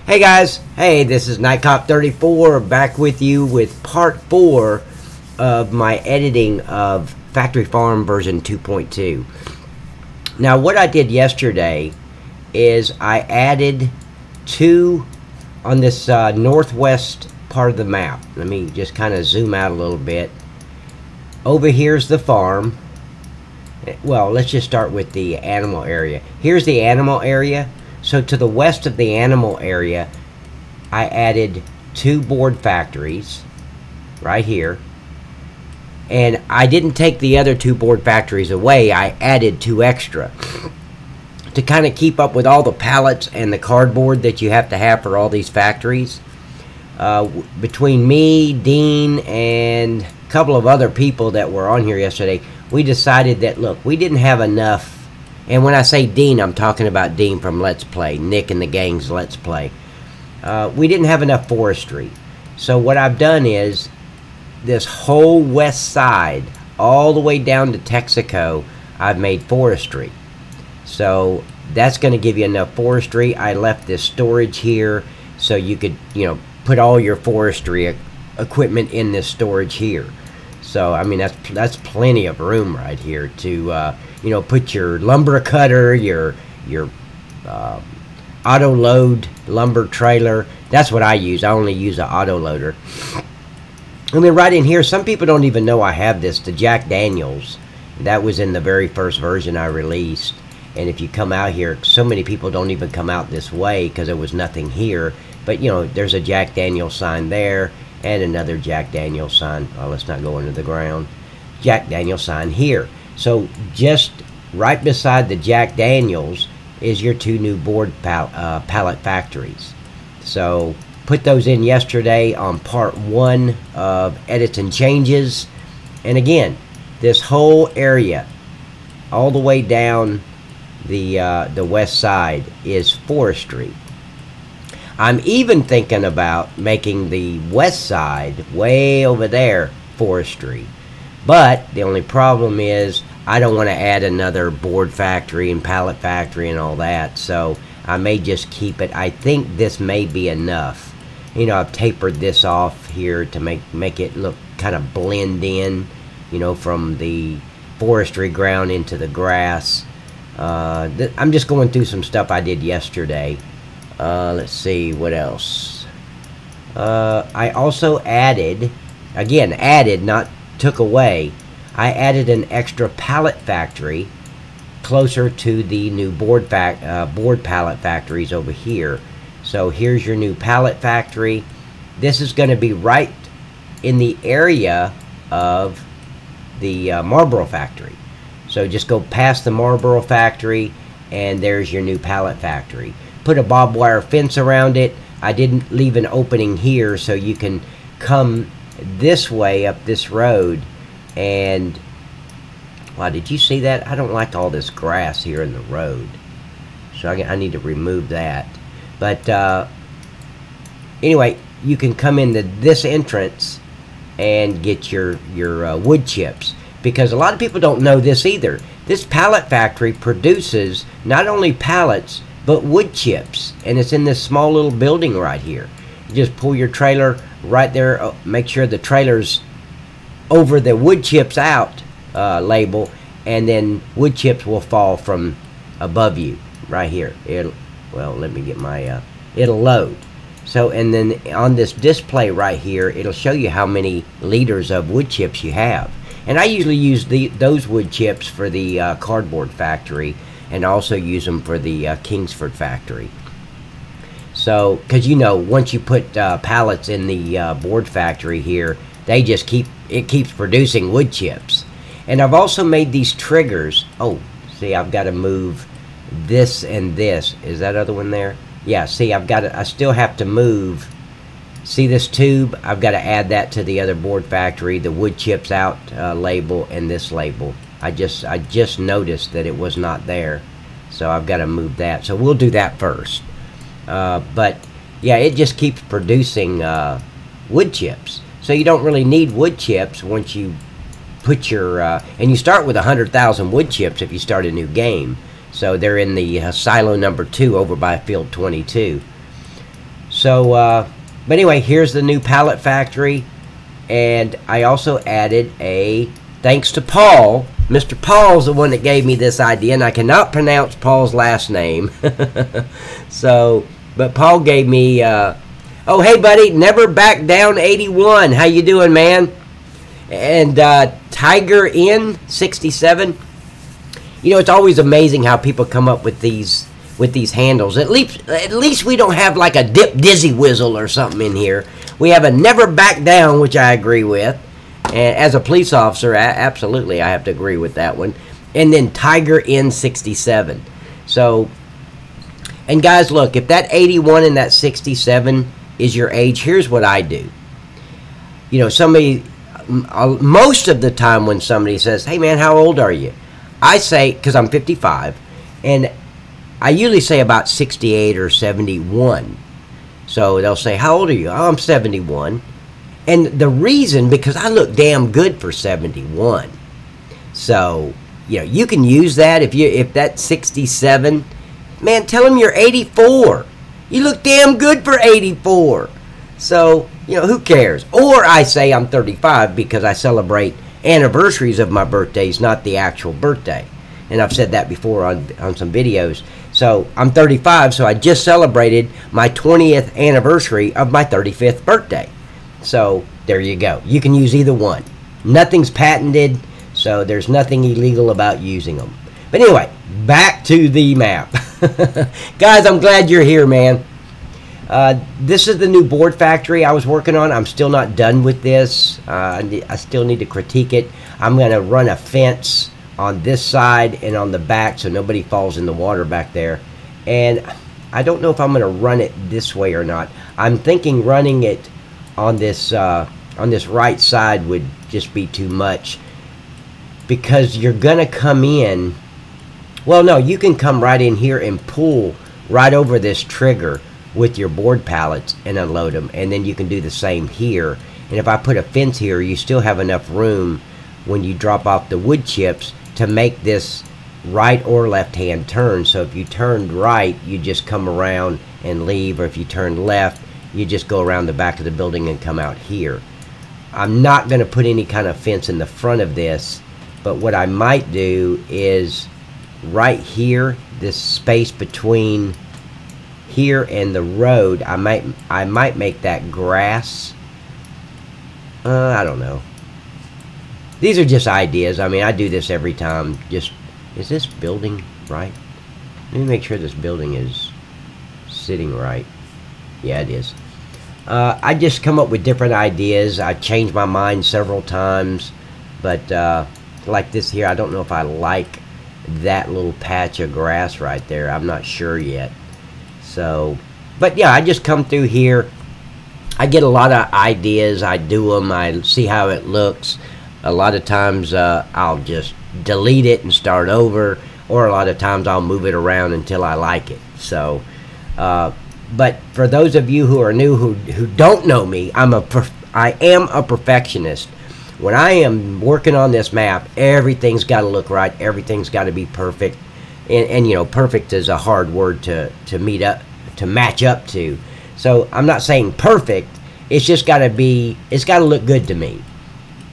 Hey guys, hey, this is NightCop34 back with you with part 4 of my editing of Factory Farm version 2.2. Now what I did yesterday is I added two on this northwest part of the map. Let me just kind of zoom out a little bit. Over here's the farm. Well, let's just start with the animal area. Here's the animal area. So to the west of the animal area, I added two board factories right here. And I didn't take the other two board factories away. I added two extra to kind of keep up with all the pallets and the cardboard that you have to have for all these factories. Between me, Dean, and a couple of other people that were on here yesterday, we decided that, look, we didn't have enough. And when I say Dean, I'm talking about Dean from Let's Play, Nick and the gang's Let's Play. We didn't have enough forestry. So what I've done is, this whole west side, all the way down to Texaco, I've made forestry. So that's going to give you enough forestry. I left this storage here so you could, put all your forestry equipment in this storage here. So, I mean, that's plenty of room right here to, put your lumber cutter, your auto load lumber trailer. That's what I use. I only use an auto loader. I mean, right in here, some people don't even know I have this, the Jack Daniels. That was in the very first version I released. And if you come out here, so many people don't even come out this way because there was nothing here. But, there's a Jack Daniels sign there. And another Jack Daniels sign. Oh, let's not go into the ground. Jack Daniels sign here. So just right beside the Jack Daniels is your two new board pallet factories. So put those in yesterday on part 1 of edits and changes. And again, this whole area, all the way down the west side, is forestry. I'm even thinking about making the west side, way over there, forestry. But the only problem is I don't want to add another board factory and pallet factory and all that. So I may just keep it. I think this may be enough. I've tapered this off here to make it look kind of blend in, from the forestry ground into the grass. I'm just going through some stuff I did yesterday. Let's see, what else? I also added, again, not took away, I added an extra pallet factory closer to the new board pallet factories over here. So here's your new pallet factory. This is going to be right in the area of the Marlboro factory. So just go past the Marlboro factory and there's your new pallet factory. Put a barbed wire fence around it. I didn't leave an opening here so you can come this way up this road. And wow, did you see that? I don't like all this grass here in the road, so I need to remove that. But anyway, you can come into this entrance and get your wood chips, because a lot of people don't know this either. This pallet factory produces not only pallets but wood chips, and it's in this small little building right here. You just pull your trailer right there, make sure the trailer's over the wood chips out label, and then wood chips will fall from above you right here. Well, let me get my it'll load. So, and then on this display right here, it'll show you how many liters of wood chips you have. And I usually use those wood chips for the cardboard factory, and also use them for the Kingsford factory. So, because once you put pallets in the board factory here, they just keeps producing wood chips. And I've also made these triggers. Oh, see, I've got to move this and this. Is that other one there? Yeah, see, I still have to move. See this tube? I've got to add that to the other board factory, the wood chips out label, and this label. I just noticed that it was not there, so I've got to move that. So we'll do that first. But yeah, it just keeps producing wood chips. So you don't really need wood chips once you put your and you start with 100,000 wood chips if you start a new game. So they're in the silo number 2 over by field 22. So, but anyway, here's the new pallet factory. And I also added a, thanks to Paul. Mr. Paul's the one that gave me this idea, and I cannot pronounce Paul's last name. So, but Paul gave me, oh, hey, buddy, Never Back Down 81. How you doing, man? And Tiger in 67. You know, it's always amazing how people come up with these handles. At least we don't have like a Dip Dizzy Whizzle or something in here. We have a Never Back Down, which I agree with. And as a police officer, absolutely, I have to agree with that one. And then Tiger in 67. So, and guys, look, if that 81 and that 67 is your age, here's what I do. You know, somebody, most of the time when somebody says, hey man, how old are you? I say, because I'm 55, and I usually say about 68 or 71. So they'll say, how old are you? Oh, I'm 71. And the reason, because I look damn good for 71. So, you know, you can use that if that's 67. Man, tell them you're 84. You look damn good for 84. So, you know, who cares? Or I say I'm 35 because I celebrate anniversaries of my birthdays, not the actual birthday. And I've said that before on some videos. So I'm 35, so I just celebrated my 20th anniversary of my 35th birthday. So there you go. You can use either one. Nothing's patented, so there's nothing illegal about using them. But anyway, back to the map. Guys, I'm glad you're here, man. This is the new board factory I was working on. I'm still not done with this. I still need to critique it. I'm going to run a fence on this side and on the back so nobody falls in the water back there. And I don't know if I'm going to run it this way or not. I'm thinking running it on this right side would just be too much, because you're going to come in. Well, no, you can come right in here and pull right over this trigger with your board pallets and unload them, and then you can do the same here. And if I put a fence here, you still have enough room when you drop off the wood chips to make this right or left hand turn. So if you turned right, you just come around and leave, or if you turned left, you just go around the back of the building and come out here. I'm not going to put any kind of fence in the front of this, but what I might do is right here, this space between here and the road, I might make that grass. I don't know. These are just ideas. I mean, I do this every time. Just, is this building right? Let me make sure this building is sitting right. Yeah, it is. I just come up with different ideas. I changed my mind several times, but like this here, I don't know if I like that little patch of grass right there. I'm not sure yet. So, but yeah, I just come through here. I get a lot of ideas. I do them. I see how it looks. A lot of times I'll just delete it and start over, or a lot of times I'll move it around until I like it. So, but for those of you who are new, who don't know me, I am a perfectionist. When I am working on this map, everything's got to look right. Everything's got to be perfect. And you know, perfect is a hard word to match up to. So I'm not saying perfect. It's just got to be. It's got to look good to me,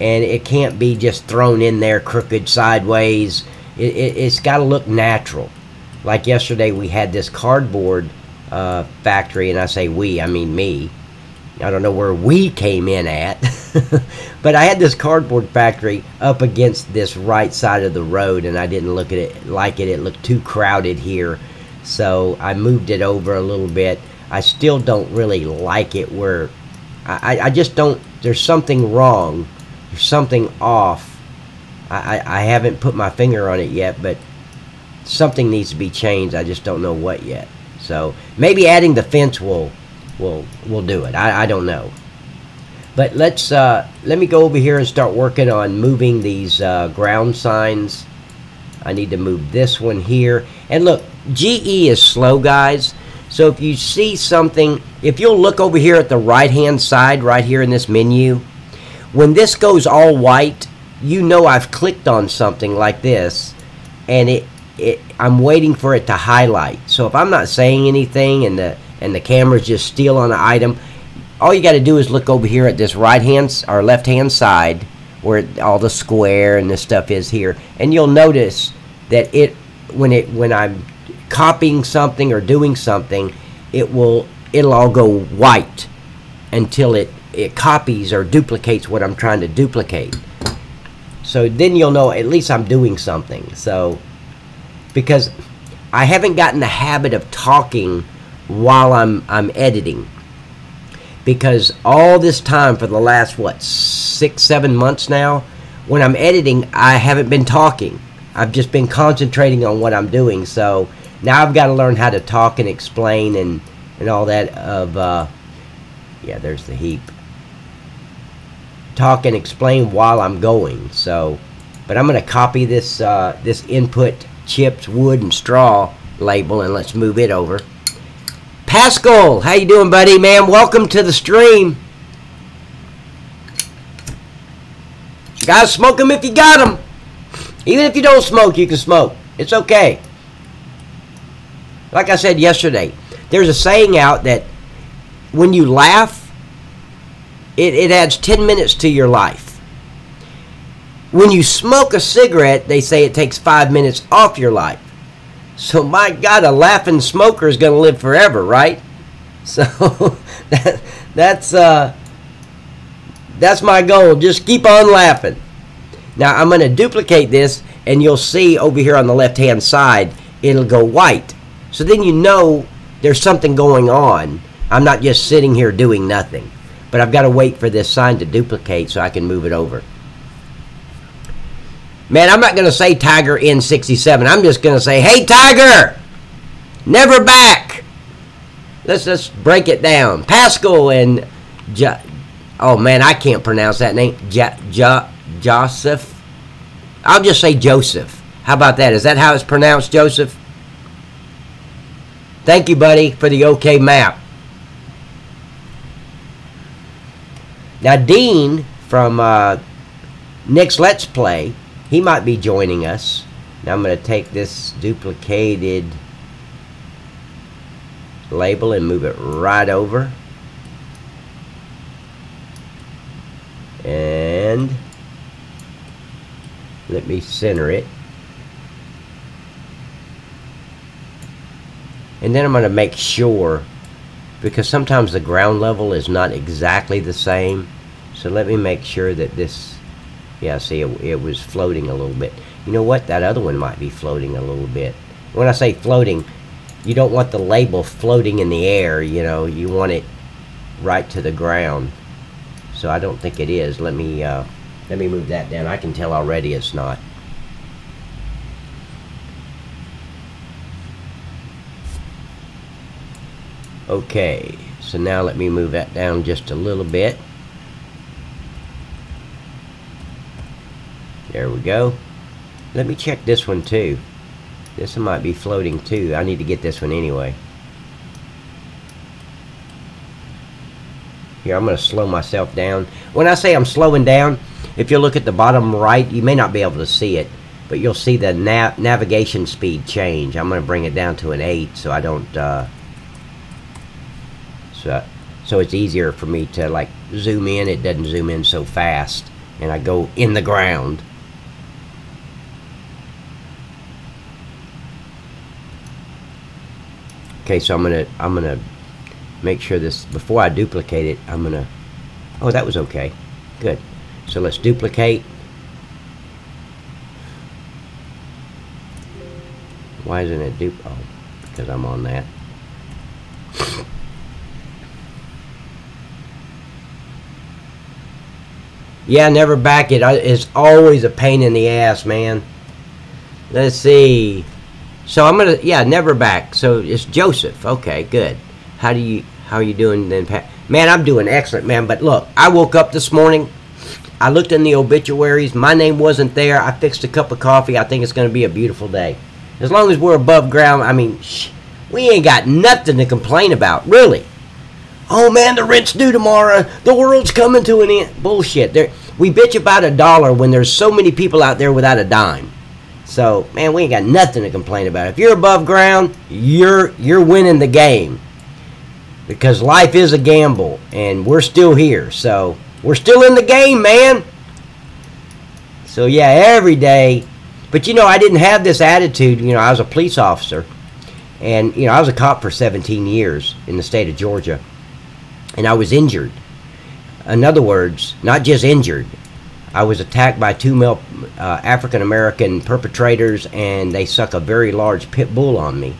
and it can't be just thrown in there crooked, sideways. It's got to look natural. Like yesterday, we had this cardboard factory, and I say we, I mean me. I don't know where we came in at, but I had this cardboard factory up against this right side of the road, and I didn't look at it like it. It looked too crowded here, so I moved it over a little bit. I still don't really like it where I just don't. There's something wrong. There's something off. I haven't put my finger on it yet, but something needs to be changed. I just don't know what yet. So maybe adding the fence will do it. I don't know. But let me go over here and start working on moving these ground signs. I need to move this one here. And look, GE is slow, guys. So if you see something, if you'll look over here at the right hand side, right here in this menu, when this goes all white, you know I've clicked on something like this, and I'm waiting for it to highlight. So if I'm not saying anything and and the camera's just still on an item, all you got to do is look over here at this right hand or left hand side where all the square and this stuff is here, and you'll notice that when I'm copying something or doing something, it'll all go white until it copies or duplicates what I'm trying to duplicate. So then you'll know at least I'm doing something. So because I haven't gotten the habit of talking while I'm editing, because all this time for the last 6-7 months now, when I'm editing, I haven't been talking. I've just been concentrating on what I'm doing. So now I've got to learn how to talk and explain and all that yeah, there's the heap. Talk and explain while I'm going. So, but I'm going to copy this this input chips, wood, and straw label, and let's move it over. Pascal, how you doing, buddy? Man, welcome to the stream. Guys, smoke them if you got them. Even if you don't smoke, you can smoke. It's okay. Like I said yesterday, there's a saying out that when you laugh, it adds 10 minutes to your life. When you smoke a cigarette, they say it takes 5 minutes off your life. So my God, a laughing smoker is going to live forever, right? So that's my goal. Just keep on laughing. Now I'm going to duplicate this, and you'll see over here on the left-hand side, it'll go white. So then you know there's something going on. I'm not just sitting here doing nothing. But I've got to wait for this sign to duplicate so I can move it over. Man, I'm not going to say Tiger N67. I'm just going to say, hey, Tiger! Never back! Let's break it down. Pascal and... oh, man, I can't pronounce that name. Joseph? I'll just say Joseph. How about that? Is that how it's pronounced, Joseph? Thank you, buddy, for the OK map. Now, Dean from Nick's Let's Play, he might be joining us. Now, I'm going to take this duplicated label and move it right over. And let me center it. And then I'm going to make sure, because sometimes the ground level is not exactly the same. So let me make sure that this, yeah, see, it was floating a little bit. You know what? That other one might be floating a little bit. When I say floating, you don't want the label floating in the air, you know. You want it right to the ground. So I don't think it is. Let me move that down. I can tell already it's not. Okay, so now let me move that down just a little bit. There we go. Let me check this one too. This one might be floating too. I need to get this one anyway. Here, I'm going to slow myself down. When I say I'm slowing down, if you look at the bottom right, you may not be able to see it, but you'll see the navigation speed change. I'm going to bring it down to an 8 so I don't... So it's easier for me to like zoom in. It doesn't zoom in so fast, and I go in the ground. Okay, so I'm gonna make sure this, before I duplicate it, I'm gonna, oh, that was okay, good. So let's duplicate. Why isn't it oh, because I'm on that. Yeah, never back it. It's always a pain in the ass, man. Let's see. So I'm gonna, yeah, never back. So it's Joseph. Okay, good. How are you doing then, Pat? Man, I'm doing excellent, man. But look, I woke up this morning. I looked in the obituaries. My name wasn't there. I fixed a cup of coffee. I think it's gonna be a beautiful day. As long as we're above ground, I mean, we ain't got nothing to complain about, really. Oh man, the rent's due tomorrow. The world's coming to an end. Bullshit. We bitch about $1 when there's so many people out there without a dime. So, man, we ain't got nothing to complain about. If you're above ground, you're winning the game. because life is a gamble, and we're still here. So we're still in the game, man. So yeah, every day. But you know, I didn't have this attitude. You know, I was a police officer, and you know, I was a cop for 17 years in the state of Georgia, and I was injured. In other words, not just injured. I was attacked by 2 male African-American perpetrators, and they stuck a very large pit bull on me.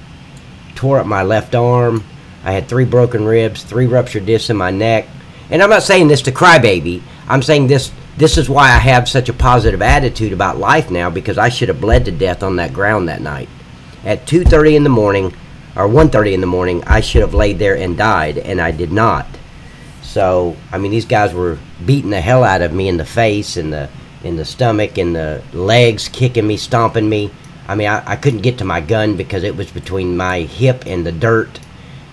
Tore up my left arm. I had 3 broken ribs, 3 ruptured discs in my neck. And I'm not saying this to crybaby. I'm saying this is why I have such a positive attitude about life now, because I should have bled to death on that ground that night. At 2:30 in the morning, or 1:30 in the morning, I should have laid there and died, and I did not. So, I mean, these guys were beating the hell out of me in the face, in the stomach, in the legs, kicking me, stomping me. I mean, I couldn't get to my gun because it was between my hip and the dirt.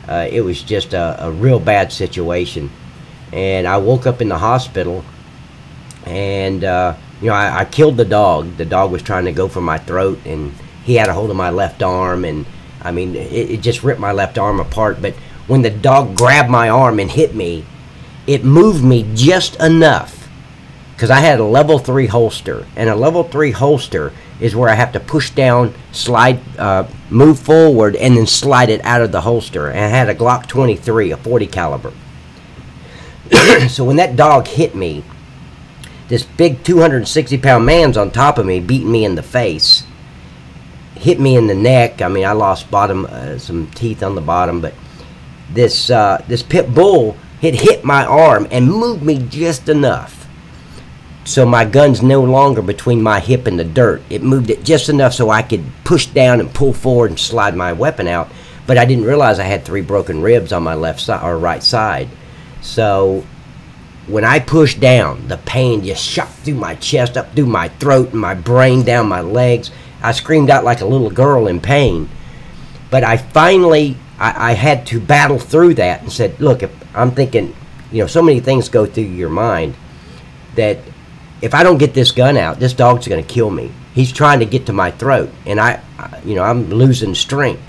It was just a real bad situation. And I woke up in the hospital, and, you know, I killed the dog. The dog was trying to go for my throat, and he had a hold of my left arm, and, I mean, it just ripped my left arm apart. But when the dog grabbed my arm and hit me, it moved me just enough, because I had a level 3 holster, and a level 3 holster is where I have to push down, slide, move forward, and then slide it out of the holster. And I had a Glock 23, a 40 caliber. So when that dog hit me, this big 260-pound man's on top of me, beating me in the face, hit me in the neck. I mean, I lost some teeth on the bottom, but this pit bull had hit my arm and moved me just enough so my gun's no longer between my hip and the dirt. It moved it just enough so I could push down and pull forward and slide my weapon out. But I didn't realize I had 3 broken ribs on my left side or right side. So when I pushed down, the pain just shot through my chest, up through my throat and my brain, down my legs. I screamed out like a little girl in pain. But I finally, I had to battle through that and said, look, if I'm thinking, you know, so many things go through your mind that if I don't get this gun out, this dog's going to kill me. He's trying to get to my throat, and you know, I'm losing strength.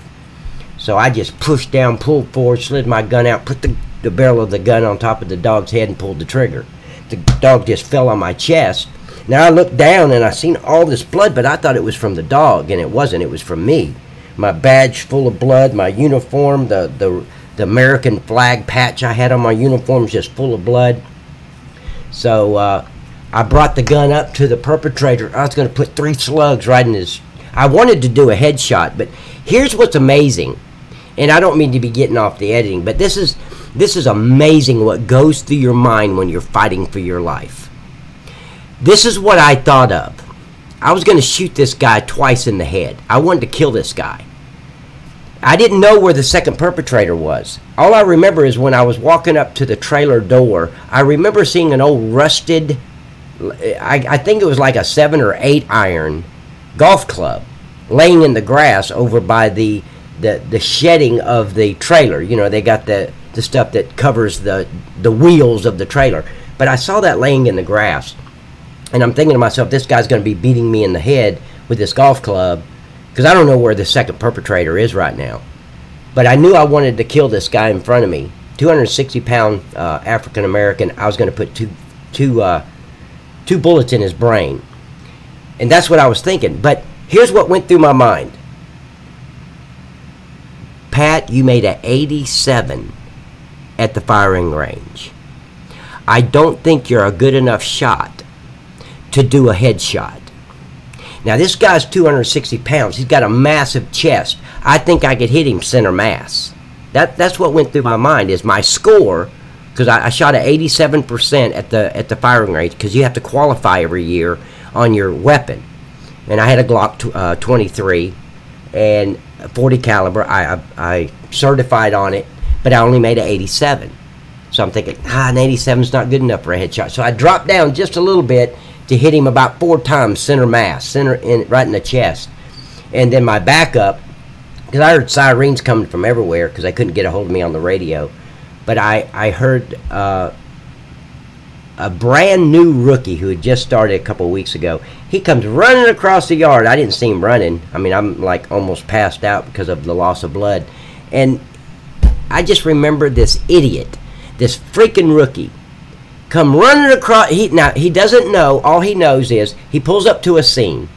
So I just pushed down, pulled forward, slid my gun out, put the barrel of the gun on top of the dog's head and pulled the trigger. The dog just fell on my chest. Now I looked down and I seen all this blood, but I thought it was from the dog, and it wasn't. It was from me. My badge full of blood, my uniform, the American flag patch I had on my uniform was just full of blood. So I brought the gun up to the perpetrator. I was going to put 3 slugs right in his... I wanted to do a headshot, but here's what's amazing. And I don't mean to be getting off the editing, but this is amazing what goes through your mind when you're fighting for your life. This is what I thought of. I was going to shoot this guy twice in the head. I wanted to kill this guy. I didn't know where the second perpetrator was. All I remember is when I was walking up to the trailer door, I remember seeing an old rusted, I think it was like a 7 or 8 iron golf club laying in the grass over by the shedding of the trailer. You know, they got the stuff that covers the wheels of the trailer. But I saw that laying in the grass. And I'm thinking to myself, this guy's going to be beating me in the head with this golf club, because I don't know where the second perpetrator is right now. But I knew I wanted to kill this guy in front of me. 260-pound African-American. I was going to put two bullets in his brain. And that's what I was thinking. But here's what went through my mind. Pat, you made an 87 at the firing range. I don't think you're a good enough shot to do a headshot. Now this guy's 260 pounds. He's got a massive chest. I think I could hit him center mass. That's what went through my mind, is my score, because I shot at 87% at the firing range, because you have to qualify every year on your weapon. And I had a Glock 23 and a 40 caliber. I certified on it, but I only made an 87. So I'm thinking, an 87 is not good enough for a headshot. So I dropped down just a little bit to hit him about 4 times center mass, right in the chest. And then my backup, because I heard sirens coming from everywhere because they couldn't get a hold of me on the radio. But I heard a brand new rookie who had just started a couple of weeks ago. He comes running across the yard. I didn't see him running. I mean, I'm like almost passed out because of the loss of blood. And I just remember this idiot, this freaking rookie, come running across. Now he doesn't know. All he knows is he pulls up to a scene.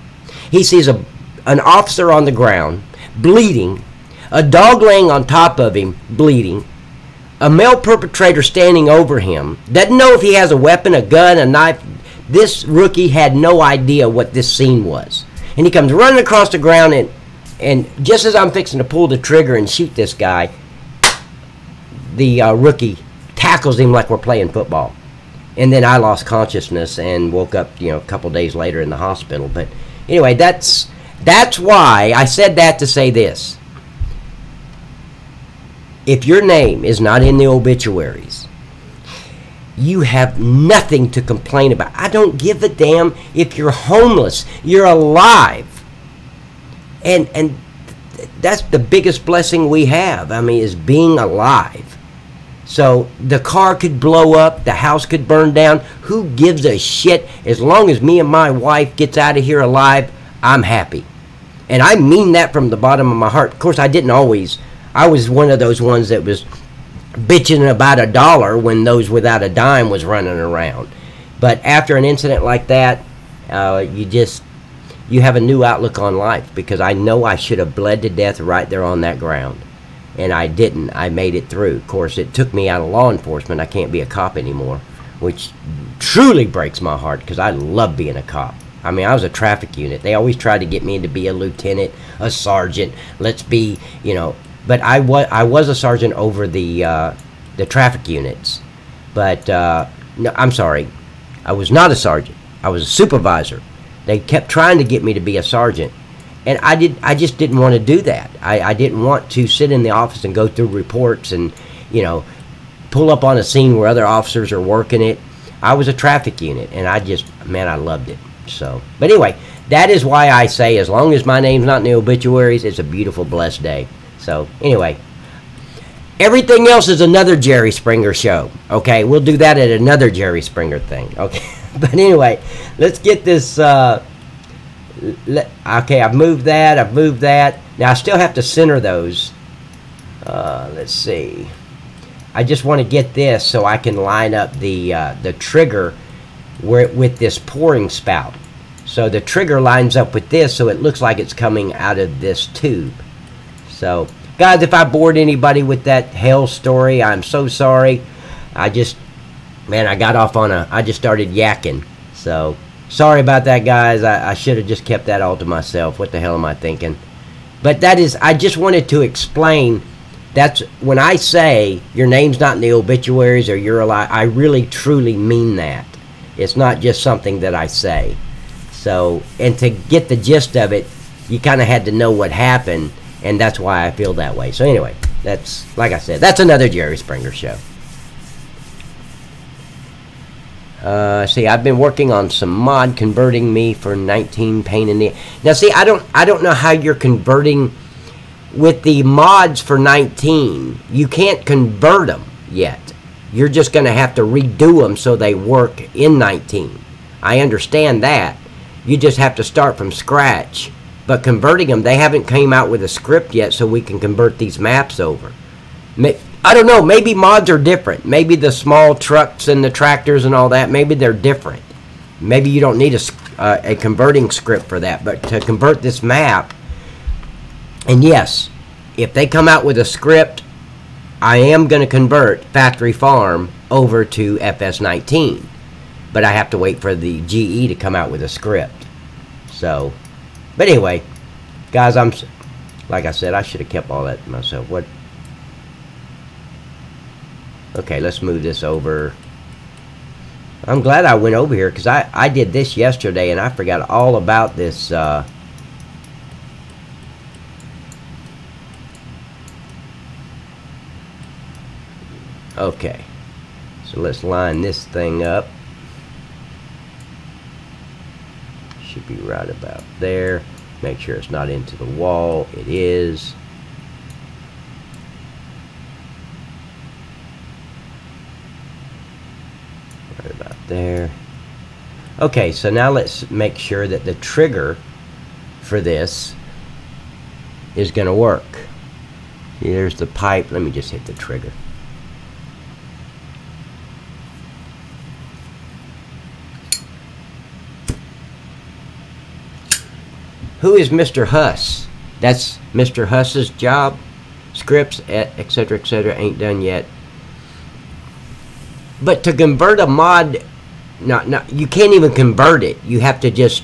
He sees an officer on the ground, bleeding, a dog laying on top of him, bleeding, a male perpetrator standing over him. Doesn't know if he has a weapon, a gun, a knife. This rookie had no idea what this scene was. And he comes running across the ground, and just as I'm fixing to pull the trigger and shoot this guy, the rookie tackles him like we're playing football. And then I lost consciousness and woke up, a couple days later in the hospital. But anyway, that's why I said that to say this. If your name is not in the obituaries, you have nothing to complain about. I don't give a damn if you're homeless. You're alive. And that's the biggest blessing we have, is being alive. So the car could blow up, the house could burn down. Who gives a shit? As long as me and my wife gets out of here alive, I'm happy. And I mean that from the bottom of my heart. Of course, I didn't always. I was one of those ones that was bitching about $1 when those without a dime was running around. But after an incident like that, you have a new outlook on life, because I know I should have bled to death right there on that ground. And I didn't. I made it through. Of course, it took me out of law enforcement. I can't be a cop anymore, which truly breaks my heart, because I love being a cop. I was a traffic unit. They always tried to get me to be a lieutenant, a sergeant. Let's be, But I was a sergeant over the traffic units. But, no, I'm sorry. I was not a sergeant. I was a supervisor. They kept trying to get me to be a sergeant. And I just didn't want to do that. I didn't want to sit in the office and go through reports and, pull up on a scene where other officers are working it. I was a traffic unit, and I loved it. So, but anyway, that is why I say, as long as my name's not in the obituaries, it's a beautiful, blessed day. So, anyway, everything else is another Jerry Springer show. Okay, we'll do that at another Jerry Springer thing. Okay, but anyway, let's get this. Okay, I've moved that. Now I still have to center those. Let's see. I just want to get this so I can line up the trigger with this pouring spout. So the trigger lines up with this, so it looks like it's coming out of this tube. So, guys, if I bored anybody with that hell story, I'm so sorry. I got off on I just started yakking. So, sorry about that, guys. I should have just kept that all to myself. What the hell am I thinking? But I just wanted to explain, that's when I say your name's not in the obituaries or you're alive, I really truly mean that. It's not just something that I say. So, and to get the gist of it, you kind of had to know what happened, and that's why I feel that way. So anyway, that's, like I said, that's another Jerry Springer show. See, I've been working on some mod converting me for 19 pain in the... Now, see, I don't know how you're converting with the mods for 19. You can't convert them yet. You're just going to have to redo them so they work in 19. I understand that. You just have to start from scratch. But converting them, they haven't came out with a script yet so we can convert these maps over. I don't know. Maybe mods are different. Maybe the small trucks and the tractors and all that, maybe they're different. Maybe you don't need a converting script for that. But to convert this map, and yes, if they come out with a script, I am going to convert Factory Farm over to FS17. But I have to wait for the GE to come out with a script. So, but anyway, guys, like I said, I should have kept all that to myself. What? Okay, let's move this over. I'm glad I went over here, because I did this yesterday and I forgot all about this. Okay, so let's line this thing up. Should be right about there. Make sure it's not into the wall. It is. Right about there. Okay, so now let's make sure that the trigger for this is going to work. There's the pipe. Let me just hit the trigger. Who is Mr. Huss? That's Mr. Huss's job. Scripts, etc., etc. ain't done yet. But to convert a mod, you can't even convert it. You have to just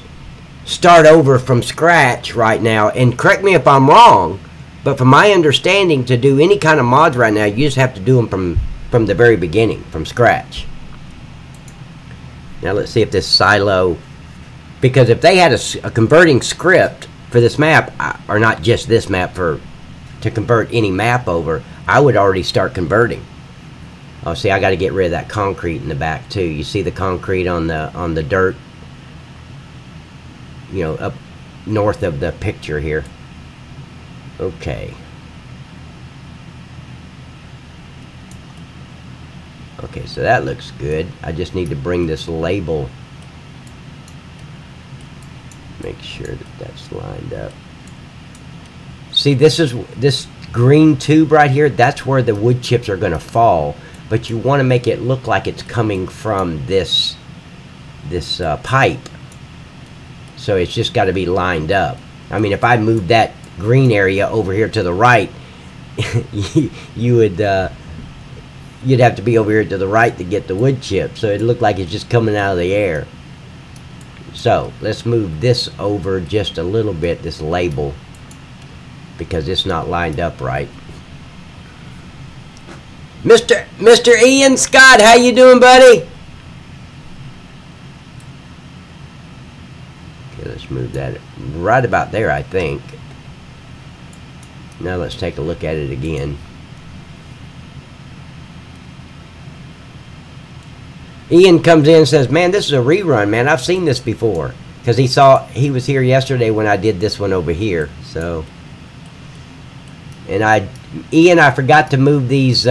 start over from scratch right now. And correct me if I'm wrong, but from my understanding, to do any kind of mods right now, you just have to do them from the very beginning, from scratch. Now let's see if this silo, because if they had a converting script for this map, or not just this map, to convert any map over, I would already start converting. Oh, see, I got to get rid of that concrete in the back too. You see the concrete on the dirt, you know, up north of the picture here. Okay. Okay, so that looks good. I just need to bring this label. Make sure that that's lined up. See, this green tube right here, that's where the wood chips are going to fall. But you want to make it look like it's coming from this pipe. So it's just got to be lined up. I mean, if I move that green area over here to the right, you'd have to be over here to the right to get the wood chip. So it looked like it's just coming out of the air. So let's move this over just a little bit, this label, because it's not lined up right. Mr. Ian Scott, how you doing, buddy? Okay, let's move that right about there, I think. Now let's take a look at it again. Ian comes in and says, man, this is a rerun, man. I've seen this before. Because he was here yesterday when I did this one over here. So, and Ian, I forgot to move these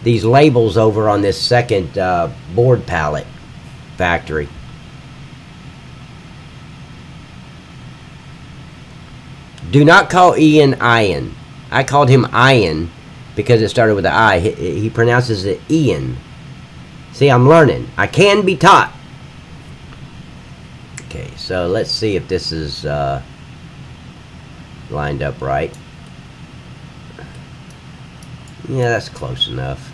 labels over on this second board pallet factory. Do not call Ian Ian. I called him Ian because it started with an I. He pronounces it Ian. See, I'm learning. I can be taught. Okay, so let's see if this is lined up right. Yeah, that's close enough.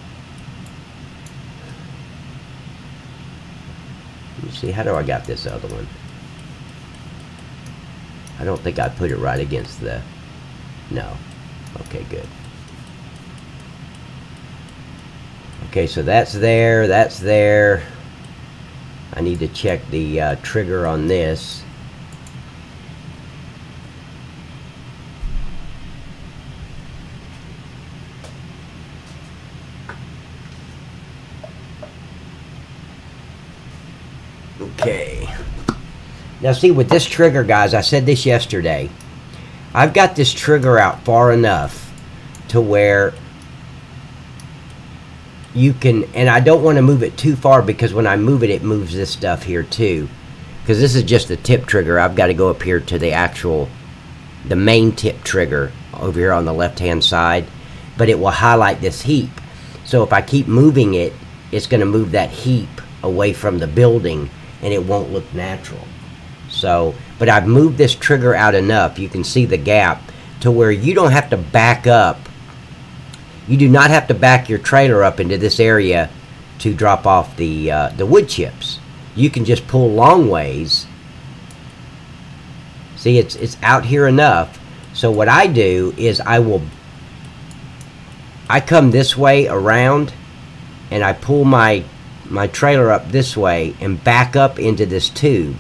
Let me see, how do I got this other one? I don't think I put it right against the... No. Okay, good. Okay, so that's there, that's there. I need to check the trigger on this. Okay. Now see, with this trigger, guys, I said this yesterday. I've got this trigger out far enough to where you can, and I don't want to move it too far because when I move it, it moves this stuff here too. Because this is just the tip trigger. I've got to go up here to the main tip trigger over here on the left-hand side. But it will highlight this heap. So if I keep moving it, it's going to move that heap away from the building and it won't look natural. So, but I've moved this trigger out enough, you can see the gap, to where you don't have to back up. You do not have to back your trailer up into this area to drop off the wood chips. You can just pull long ways. See, it's out here enough. So what I do is I come this way around and I pull my trailer up this way and back up into this tube.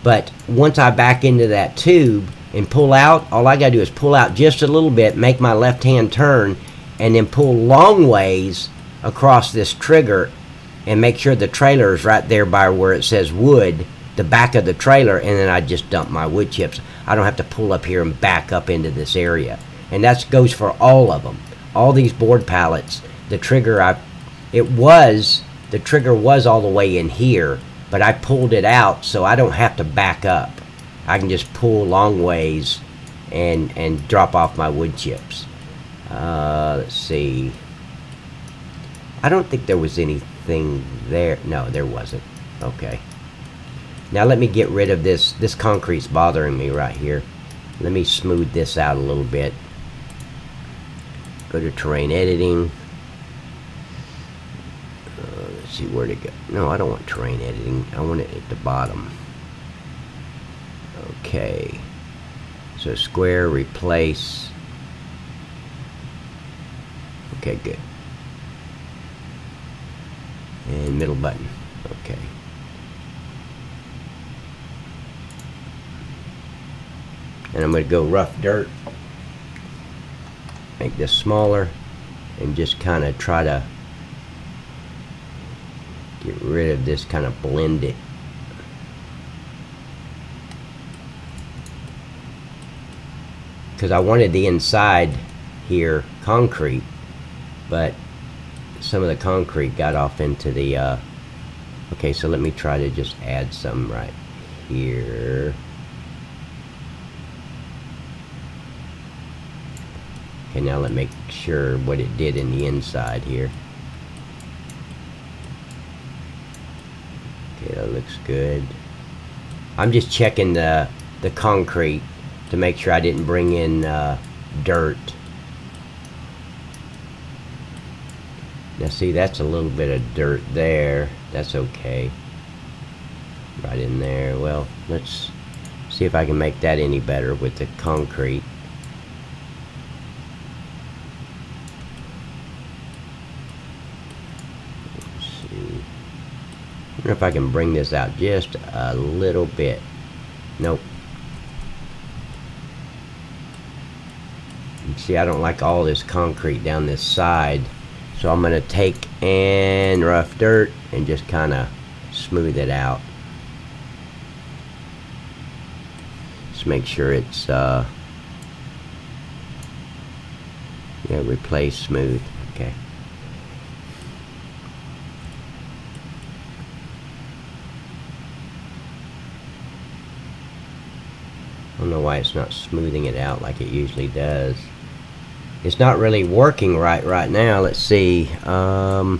But once I back into that tube and pull out, all I gotta do is pull out just a little bit, make my left hand turn, and then pull long ways across this trigger and make sure the trailer is right there by where it says wood, the back of the trailer, and then I just dump my wood chips. I don't have to pull up here and back up into this area. And that goes for all of them. All these board pallets, the trigger was all the way in here, but I pulled it out so I don't have to back up. I can just pull long ways and drop off my wood chips. Let's see. I don't think there was anything there. No, there wasn't. Okay. Now let me get rid of this. This concrete's bothering me right here. Let me smooth this out a little bit. Go to terrain editing. Let's see where to go. No, I don't want terrain editing. I want it at the bottom. Okay. So square, replace. Okay, good. And middle button. Okay. And I'm going to go rough dirt. Make this smaller. And just kind of try to get rid of this, kind of blend it. Because I wanted the inside here concrete, but some of the concrete got off into the okay, so let me try to just add some right here. Okay, now let me make sure what it did in the inside here. Okay, that looks good. I'm just checking the concrete to make sure I didn't bring in dirt. Now see, that's a little bit of dirt there. That's okay. Right in there. Well, let's see if I can make that any better with the concrete. Let's see. I wonder if I can bring this out just a little bit. Nope. See, I don't like all this concrete down this side, so I'm going to take and rough dirt and just kind of smooth it out. Just make sure it's yeah, replace smooth. Okay. I don't know why it's not smoothing it out like it usually does. It's not really working right now. Let's see. Add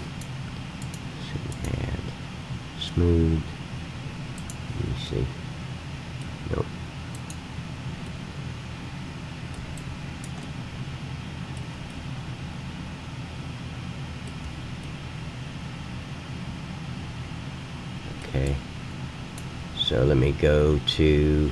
smooth. Let me see. Nope. Okay. So let me go to.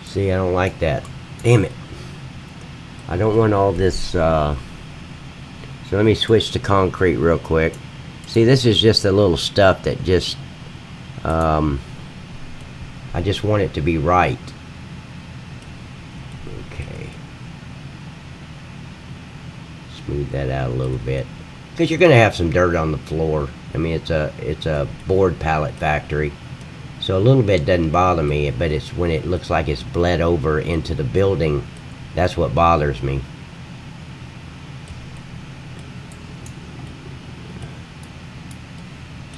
See, I don't like that. Damn it. I don't want all this, so let me switch to concrete real quick. See, this is just a little stuff that just, I just want it to be right. Okay. Smooth that out a little bit. Because you're going to have some dirt on the floor. I mean, it's a board pallet factory. So a little bit doesn't bother me, but it's when it looks like it's bled over into the building, that's what bothers me.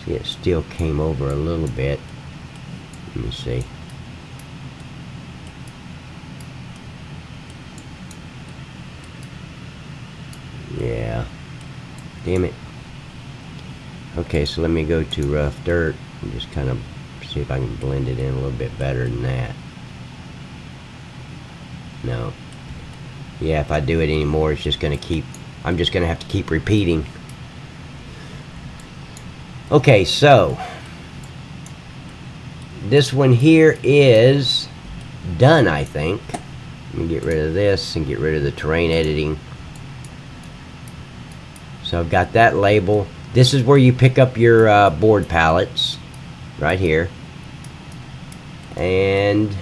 See, it still came over a little bit. Let me see. Yeah. Damn it. Okay, so let me go to rough dirt and just kind of see if I can blend it in a little bit better than that. No. Yeah, if I do it anymore, it's just going to keep, I'm just going to have to keep repeating. Okay, so this one here is done, I think. Let me get rid of this and get rid of the terrain editing. So I've got that label. This is where you pick up your board pallets, right here. And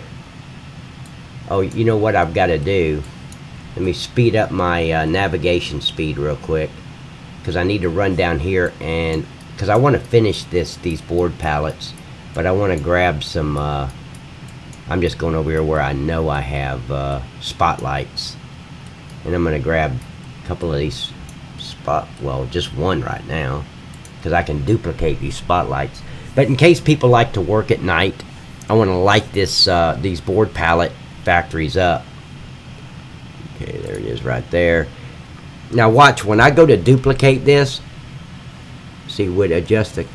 oh, you know what I've got to do? Let me speed up my navigation speed real quick, because I need to run down here, and because I want to finish these board pallets, but I want to grab some I'm just going over here where I know I have spotlights, and I'm going to grab a couple of these well, just one right now, because I can duplicate these spotlights. But in case people like to work at night, I want to light this these board pallet factories up. Okay, there it is right there. Now watch, when I go to duplicate this, see, would adjust the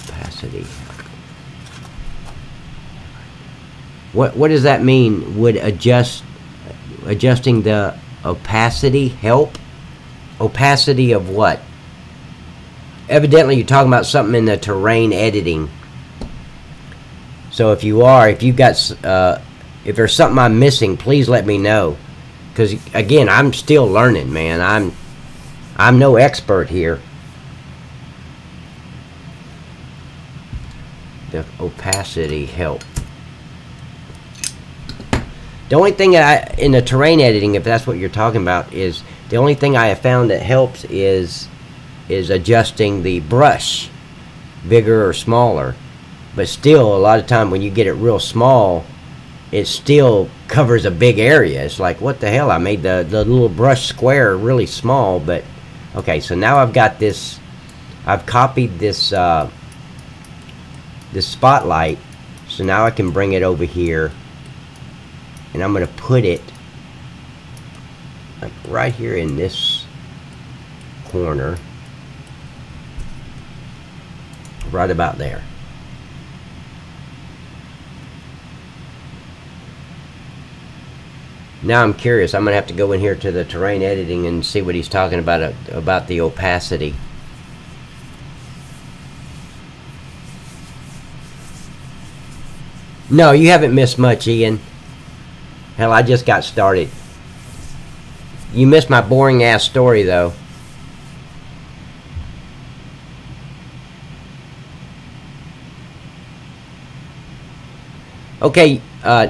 opacity. What does that mean? Would adjusting the opacity help? Opacity of what? Evidently you're talking about something in the terrain editing. So if you got if there's something I'm missing, please let me know, because again, I'm still learning, man. I'm no expert here. The opacity help. The only thing in the terrain editing, if that's what you're talking about, is the only thing I have found that helps is adjusting the brush, bigger or smaller. But still, a lot of time when you get it real small, it still covers a big area. It's like, what the hell? I made the little brush square really small. But okay, so now I've got this. I've copied this this spotlight, so now I can bring it over here, and I'm going to put it like right here in this corner, right about there. Now I'm curious. I'm going to have to go in here to the terrain editing and see what he's talking about the opacity. No, you haven't missed much, Ian. Hell, I just got started. You missed my boring ass story, though. Okay,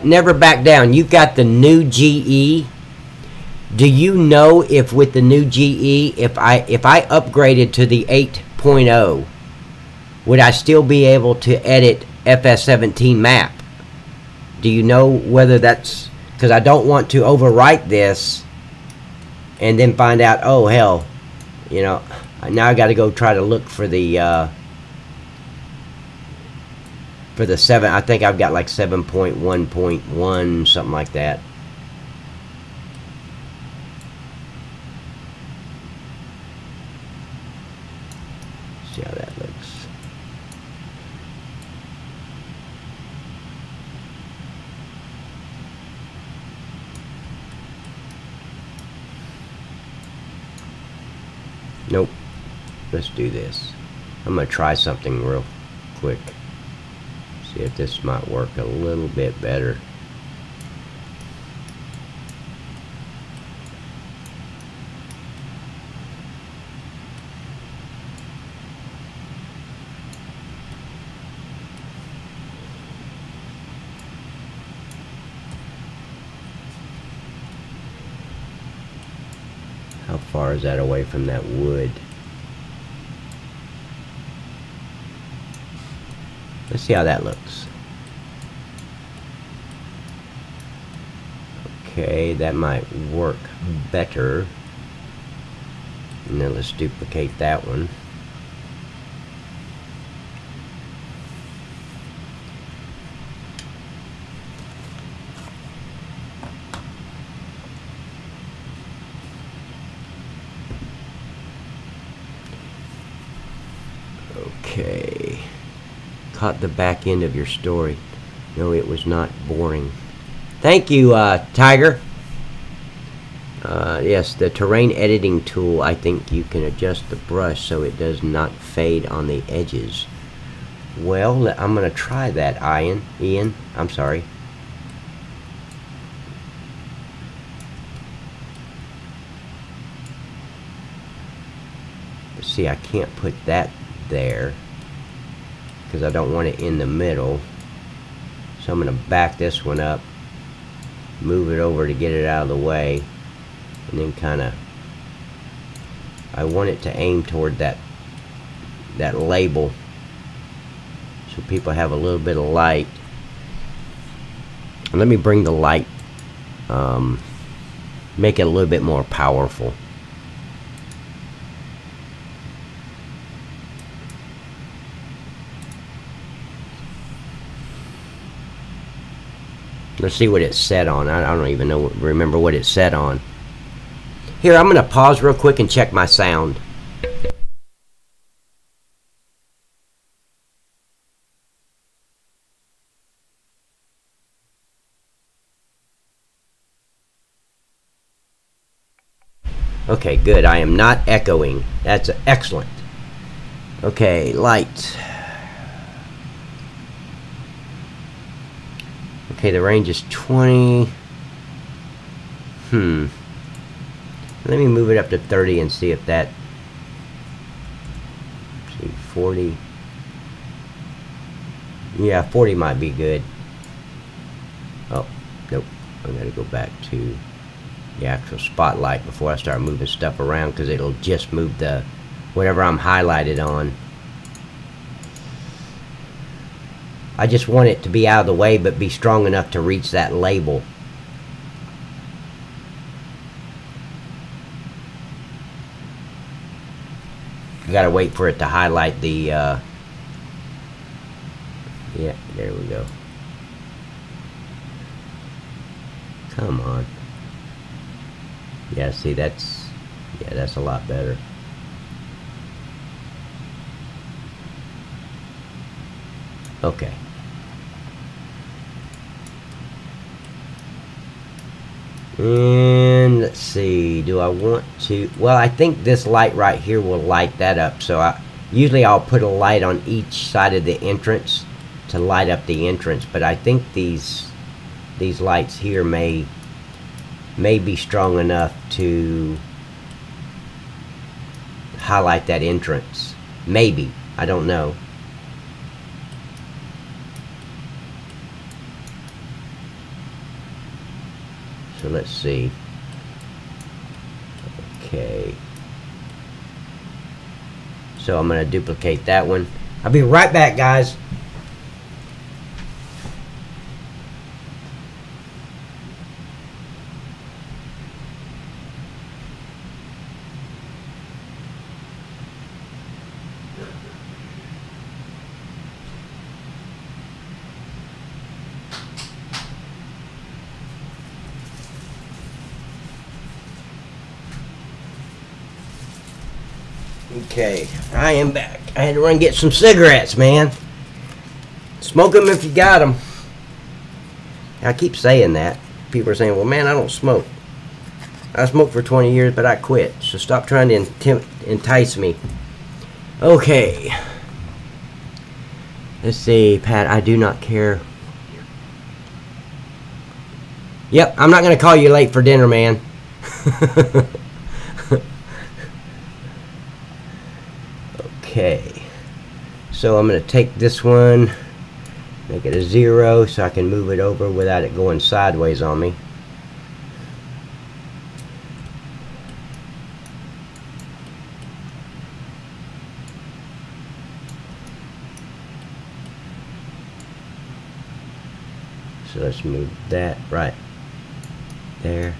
never back down. You've got the new GE. Do you know if with the new GE, if I upgraded to the 8.0, would I still be able to edit FS17 map? Do you know whether that's... Because I don't want to overwrite this and then find out, oh hell, you know, now I got to go try to look for the 7. I think I've got like 7.1.1, something like that. See how that looks. Nope. Let's do this. I'm going to try something real quick. See if this might work a little bit better. How far is that away from that wood? Let's see how that looks. Okay, that might work better. And then let's duplicate that one. Okay. Caught the back end of your story. No, it was not boring. Thank you, Tiger. Yes, the terrain editing tool, I think you can adjust the brush so it does not fade on the edges. Well, I'm going to try that, Ian. I'm sorry. See, I can't put that there because I don't want it in the middle. So I'm going to back this one up, move it over to get it out of the way, and then kind of, I want it to aim toward that label so people have a little bit of light. Let me bring the light, make it a little bit more powerful. Let's see what it's set on. I don't even remember what it's set on. Here, I'm going to pause real quick and check my sound. Okay, good. I am not echoing. That's excellent. Okay, light. Okay, the range is 20. Let me move it up to 30 and see if that... Let's see, 40. Yeah, 40 might be good. Oh, nope. I'm going to go back to the actual spotlight before I start moving stuff around, because it'll just move the whatever I'm highlighted on. I just want it to be out of the way but be strong enough to reach that label. I gotta wait for it to highlight the yeah, there we go. Come on. Yeah, see, that's a lot better. Okay. And let's see, do I want to... Well, I think this light right here will light that up. So usually I'll put a light on each side of the entrance to light up the entrance. But I think these lights here may be strong enough to highlight that entrance. Maybe. I don't know. So let's see. Okay. So I'm going to duplicate that one. I'll be right back, guys. Okay, I am back. I had to run and get some cigarettes, man. Smoke them if you got them. I keep saying that. People are saying, well, man, I don't smoke. I smoked for 20 years, but I quit. So stop trying to entice me. Okay. Let's see, Pat, I do not care. Yep, I'm not going to call you late for dinner, man. Okay, so I'm going to take this one, make it a 0 so I can move it over without it going sideways on me. So let's move that right there.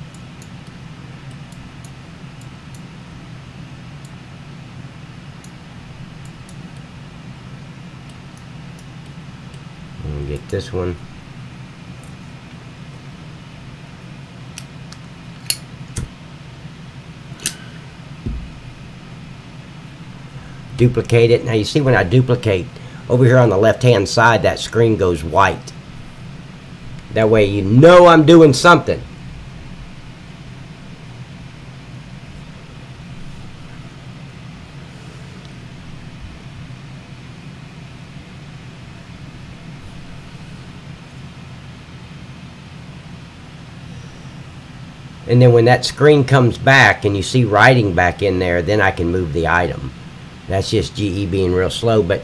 Get this one. Duplicate it. Now you see when I duplicate over here on the left hand side, that screen goes white. That way you know I'm doing something. And then when that screen comes back and you see writing back in there, then I can move the item. That's just GE being real slow. But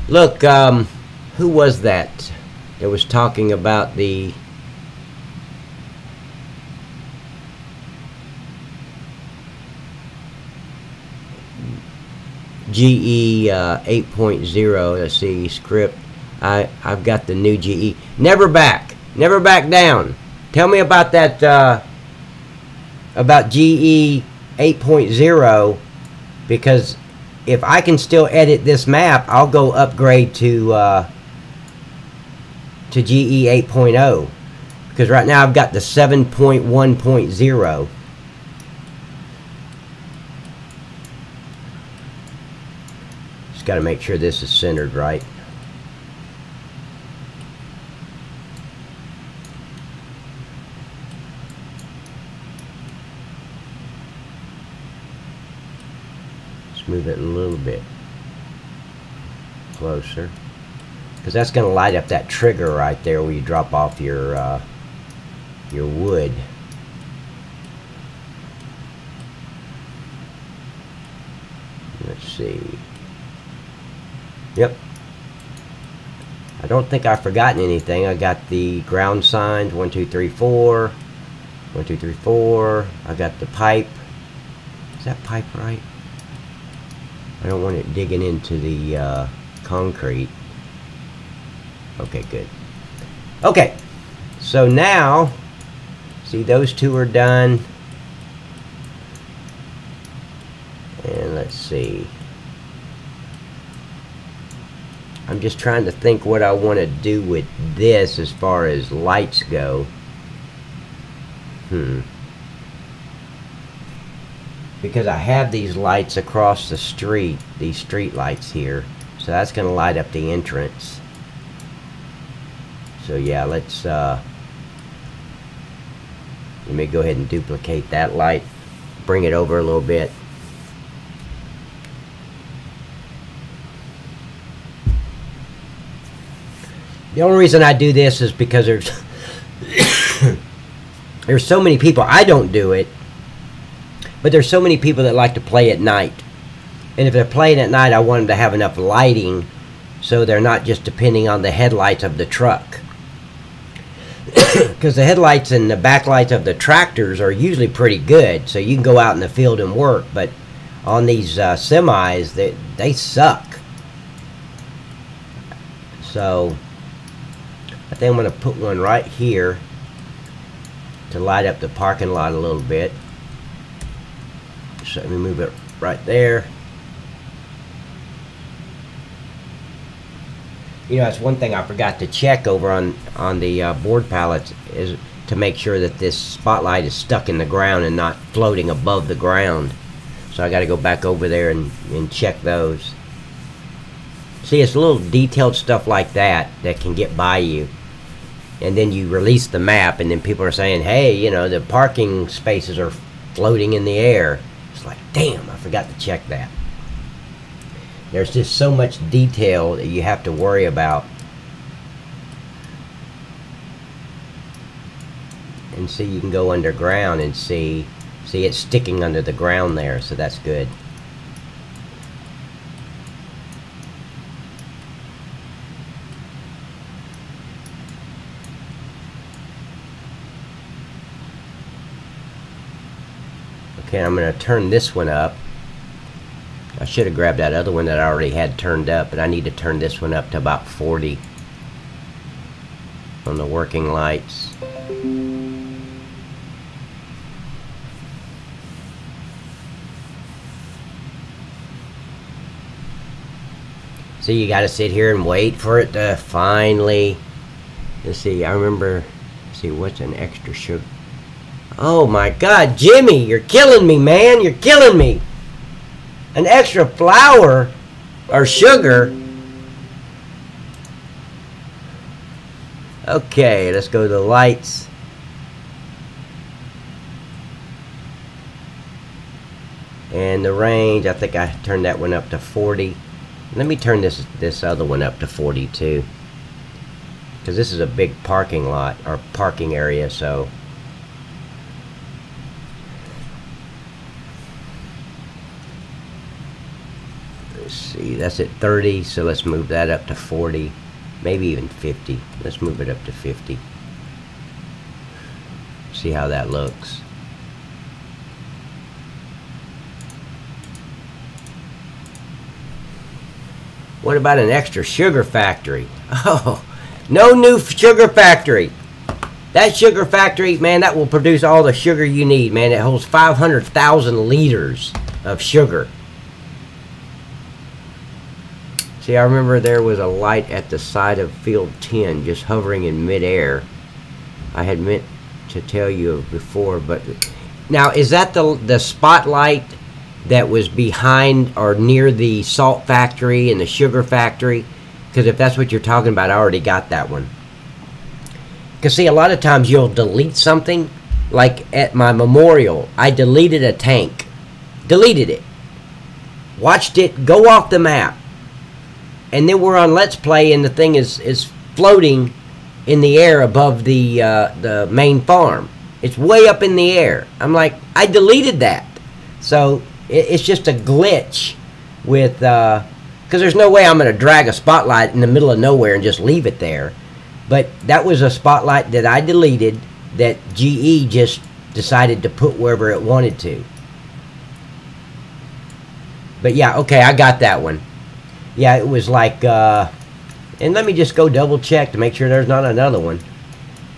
look, who was that that was talking about the GE 8.0? Let's see, script. I've got the new GE. Never back. Never back down. Tell me about that, about GE 8.0, because if I can still edit this map, I'll go upgrade to GE 8.0, because right now I've got the 7.1.0. Just got to make sure this is centered right. Let's move it a little bit closer, because that's going to light up that trigger right there where you drop off your wood. Let's see. Yep. I don't think I've forgotten anything. I got the ground signs, 1, 2, 3, 4. 1, 2, 3, 4. I got the pipe. Is that pipe right? I don't want it digging into the concrete. Okay, good. Okay, so now, see, those two are done. And let's see. I'm just trying to think what I want to do with this as far as lights go. Because I have these lights across the street, these street lights here. So that's going to light up the entrance. So yeah, let's let me go ahead and duplicate that light. Bring it over a little bit. The only reason I do this is because there's there's so many people. I don't do it, but there's so many people that like to play at night. And if they're playing at night, I want them to have enough lighting so they're not just depending on the headlights of the truck. Because the headlights and the backlights of the tractors are usually pretty good, so you can go out in the field and work. But on these semis, they suck. So I think I'm going to put one right here to light up the parking lot a little bit. So let me move it right there. You know, that's one thing I forgot to check over on the board pallets, is to make sure that this spotlight is stuck in the ground and not floating above the ground. So I got to go back over there and check those. See, it's little detailed stuff like that that can get by you. And then you release the map, and then people are saying, hey, you know, the parking spaces are floating in the air. It's like, damn, I forgot to check that. There's just so much detail that you have to worry about. And see, you can go underground and see it's sticking under the ground there, so that's good. Okay, I'm going to turn this one up. I should have grabbed that other one that I already had turned up, but I need to turn this one up to about 40 on the working lights. So you got to sit here and wait for it to finally. Let's see, I remember. Let's see, what's an extra sugar? Oh my God, Jimmy, you're killing me, man. You're killing me. An extra flour or sugar. Okay, let's go to the lights. And the range, I think I turned that one up to 40. Let me turn this other one up to 40 too, because this is a big parking lot or parking area. So let's see, that's at 30, so let's move that up to 40, maybe even 50. Let's move it up to 50. See how that looks. What about an extra sugar factory? Oh, no new sugar factory. That sugar factory, man, that will produce all the sugar you need, man. It holds 500,000 liters of sugar. See, I remember there was a light at the side of field 10 just hovering in midair. I had meant to tell you before, but now is that the spotlight that was behind or near the salt factory and the sugar factory? Because if that's what you're talking about, I already got that one. Because see, a lot of times you'll delete something. Like at my memorial, I deleted a tank. Deleted it. Watched it go off the map. And then we're on Let's Play and the thing is floating in the air above the main farm. It's way up in the air. I'm like, I deleted that. So it's just a glitch with... because there's no way I'm going to drag a spotlight in the middle of nowhere and just leave it there. But that was a spotlight that I deleted that GE just decided to put wherever it wanted to. But yeah, okay, I got that one. Yeah, it was like, and let me just go double check to make sure there's not another one.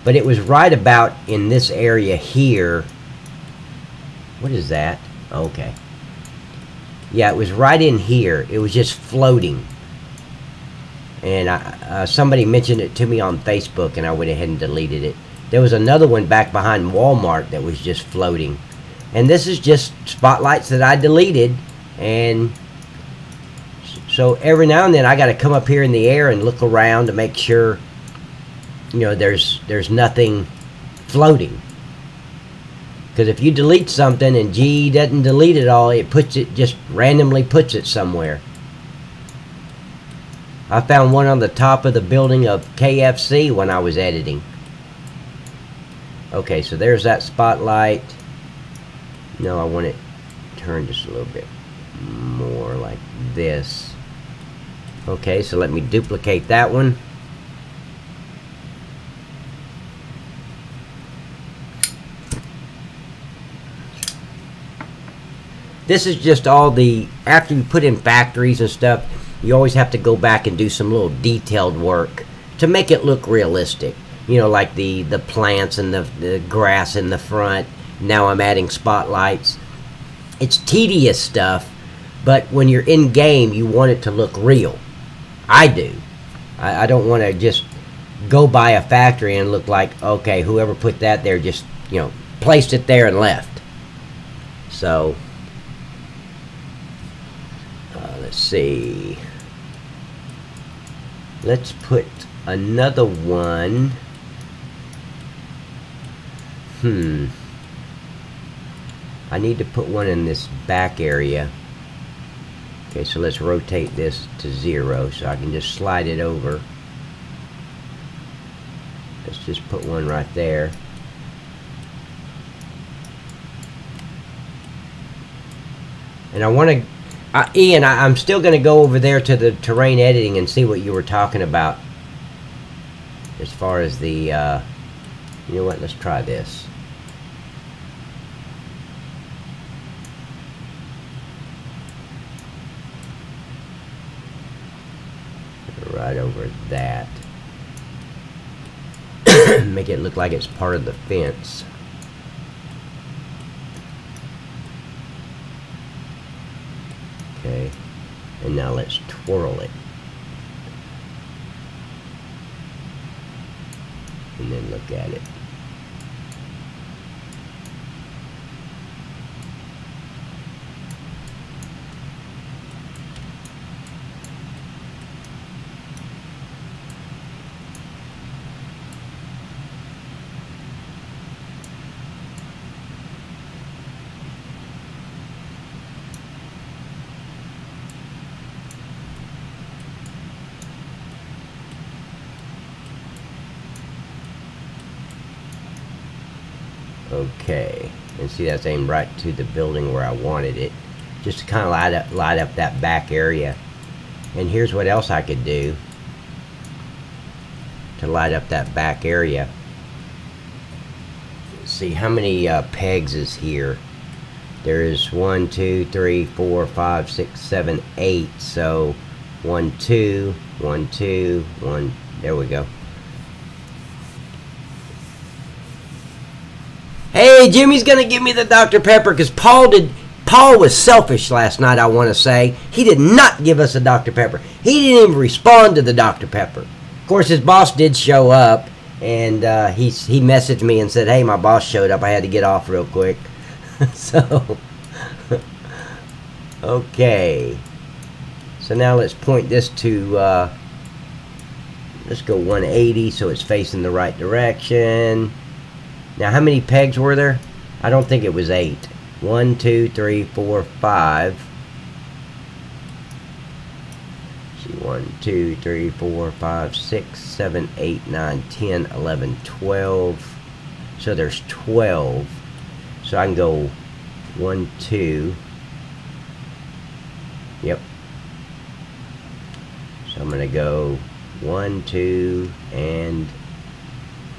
But it was right about in this area here. What is that? Okay. Yeah, it was right in here. It was just floating. And somebody mentioned it to me on Facebook, and I went ahead and deleted it. There was another one back behind Walmart that was just floating. And this is just spotlights that I deleted. And so every now and then I got to come up here in the air and look around to make sure, you know, there's nothing floating. Because if you delete something and GE doesn't delete it all, it puts it, just randomly puts it somewhere. I found one on the top of the building of KFC when I was editing. Okay, so there's that spotlight. No, I want it turned just a little bit more like this. Okay, so let me duplicate that one. This is just all the, after you put in factories and stuff, you always have to go back and do some little detailed work to make it look realistic. You know, like the plants and the grass in the front. Now I'm adding spotlights. It's tedious stuff, but when you're in game, you want it to look real. I do. I don't want to just go by a factory and look like, okay, whoever put that there just, you know, placed it there and left. So, let's see. Let's put another one. I need to put one in this back area. Okay, so let's rotate this to 0 so I can just slide it over. Let's just put one right there. And I want to... Ian, I'm still going to go over there to the terrain editing and see what you were talking about. As far as the... you know what? Let's try this. Right over that. Make it look like it's part of the fence. Okay, and now let's twirl it. And then look at it. Okay, and see that's aimed right to the building where I wanted it, just to kind of light up that back area. And here's what else I could do to light up that back area. Let's see, how many pegs is here? There is 1, 2, 3, 4, 5, 6, 7, 8. So 1, 2, 1, 2, 1. There we go. Hey, Jimmy's gonna give me the Dr. Pepper because Paul was selfish last night, I want to say. He did not give us a Dr. Pepper. He didn't even respond to the Dr. Pepper. Of course, his boss did show up, and he messaged me and said, hey, my boss showed up. I had to get off real quick. So, okay. So now let's point this to, let's go 180 so it's facing the right direction. Now, how many pegs were there? I don't think it was 8. 1, 2, 3, 4, 5. 1, 2, 3, 4, 5, 6, 7, 8, 9, 10, 11, 12. So there's 12. So I can go 1, 2. Yep. So I'm going to go 1, 2, and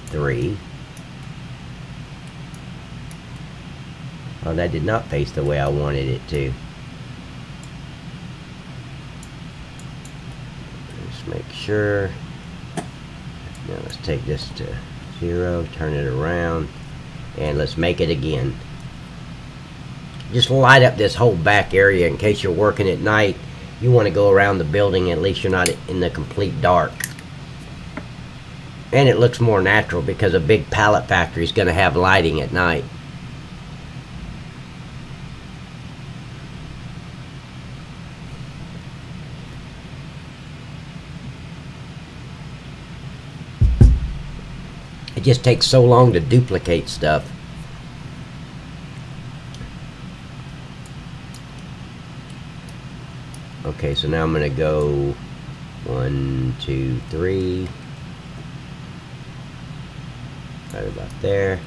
3. Oh, that did not face the way I wanted it to. Let's make sure. Now let's take this to 0, turn it around, and let's make it again. Just light up this whole back area in case you're working at night. You want to go around the building, at least you're not in the complete dark. And it looks more natural because a big pallet factory is going to have lighting at night. It just takes so long to duplicate stuff. Okay, so now I'm going to go 1, 2, 3. Right about there.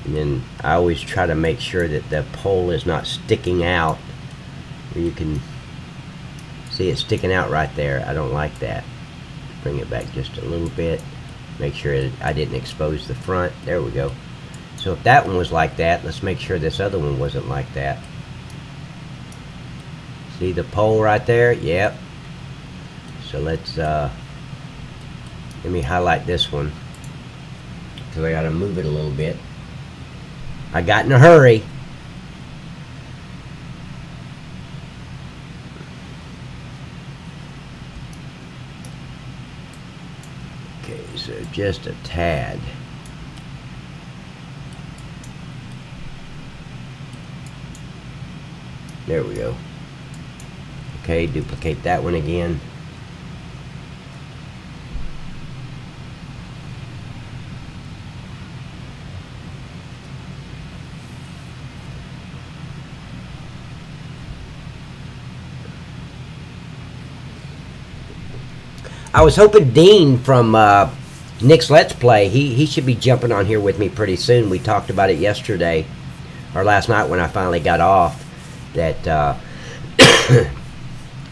And then I always try to make sure that the pole is not sticking out. You can see it sticking out right there. I don't like that. Bring it back just a little bit. Make sure I didn't expose the front. There we go. So if that one was like that, let's make sure this other one wasn't like that. See the pole right there? Yep. So let's let me highlight this one because I got to move it a little bit. I got in a hurry. Okay, so just a tad. There we go. Okay, duplicate that one again. I was hoping Dean from Nick's Let's Play, he should be jumping on here with me pretty soon. We talked about it yesterday, or last night when I finally got off, that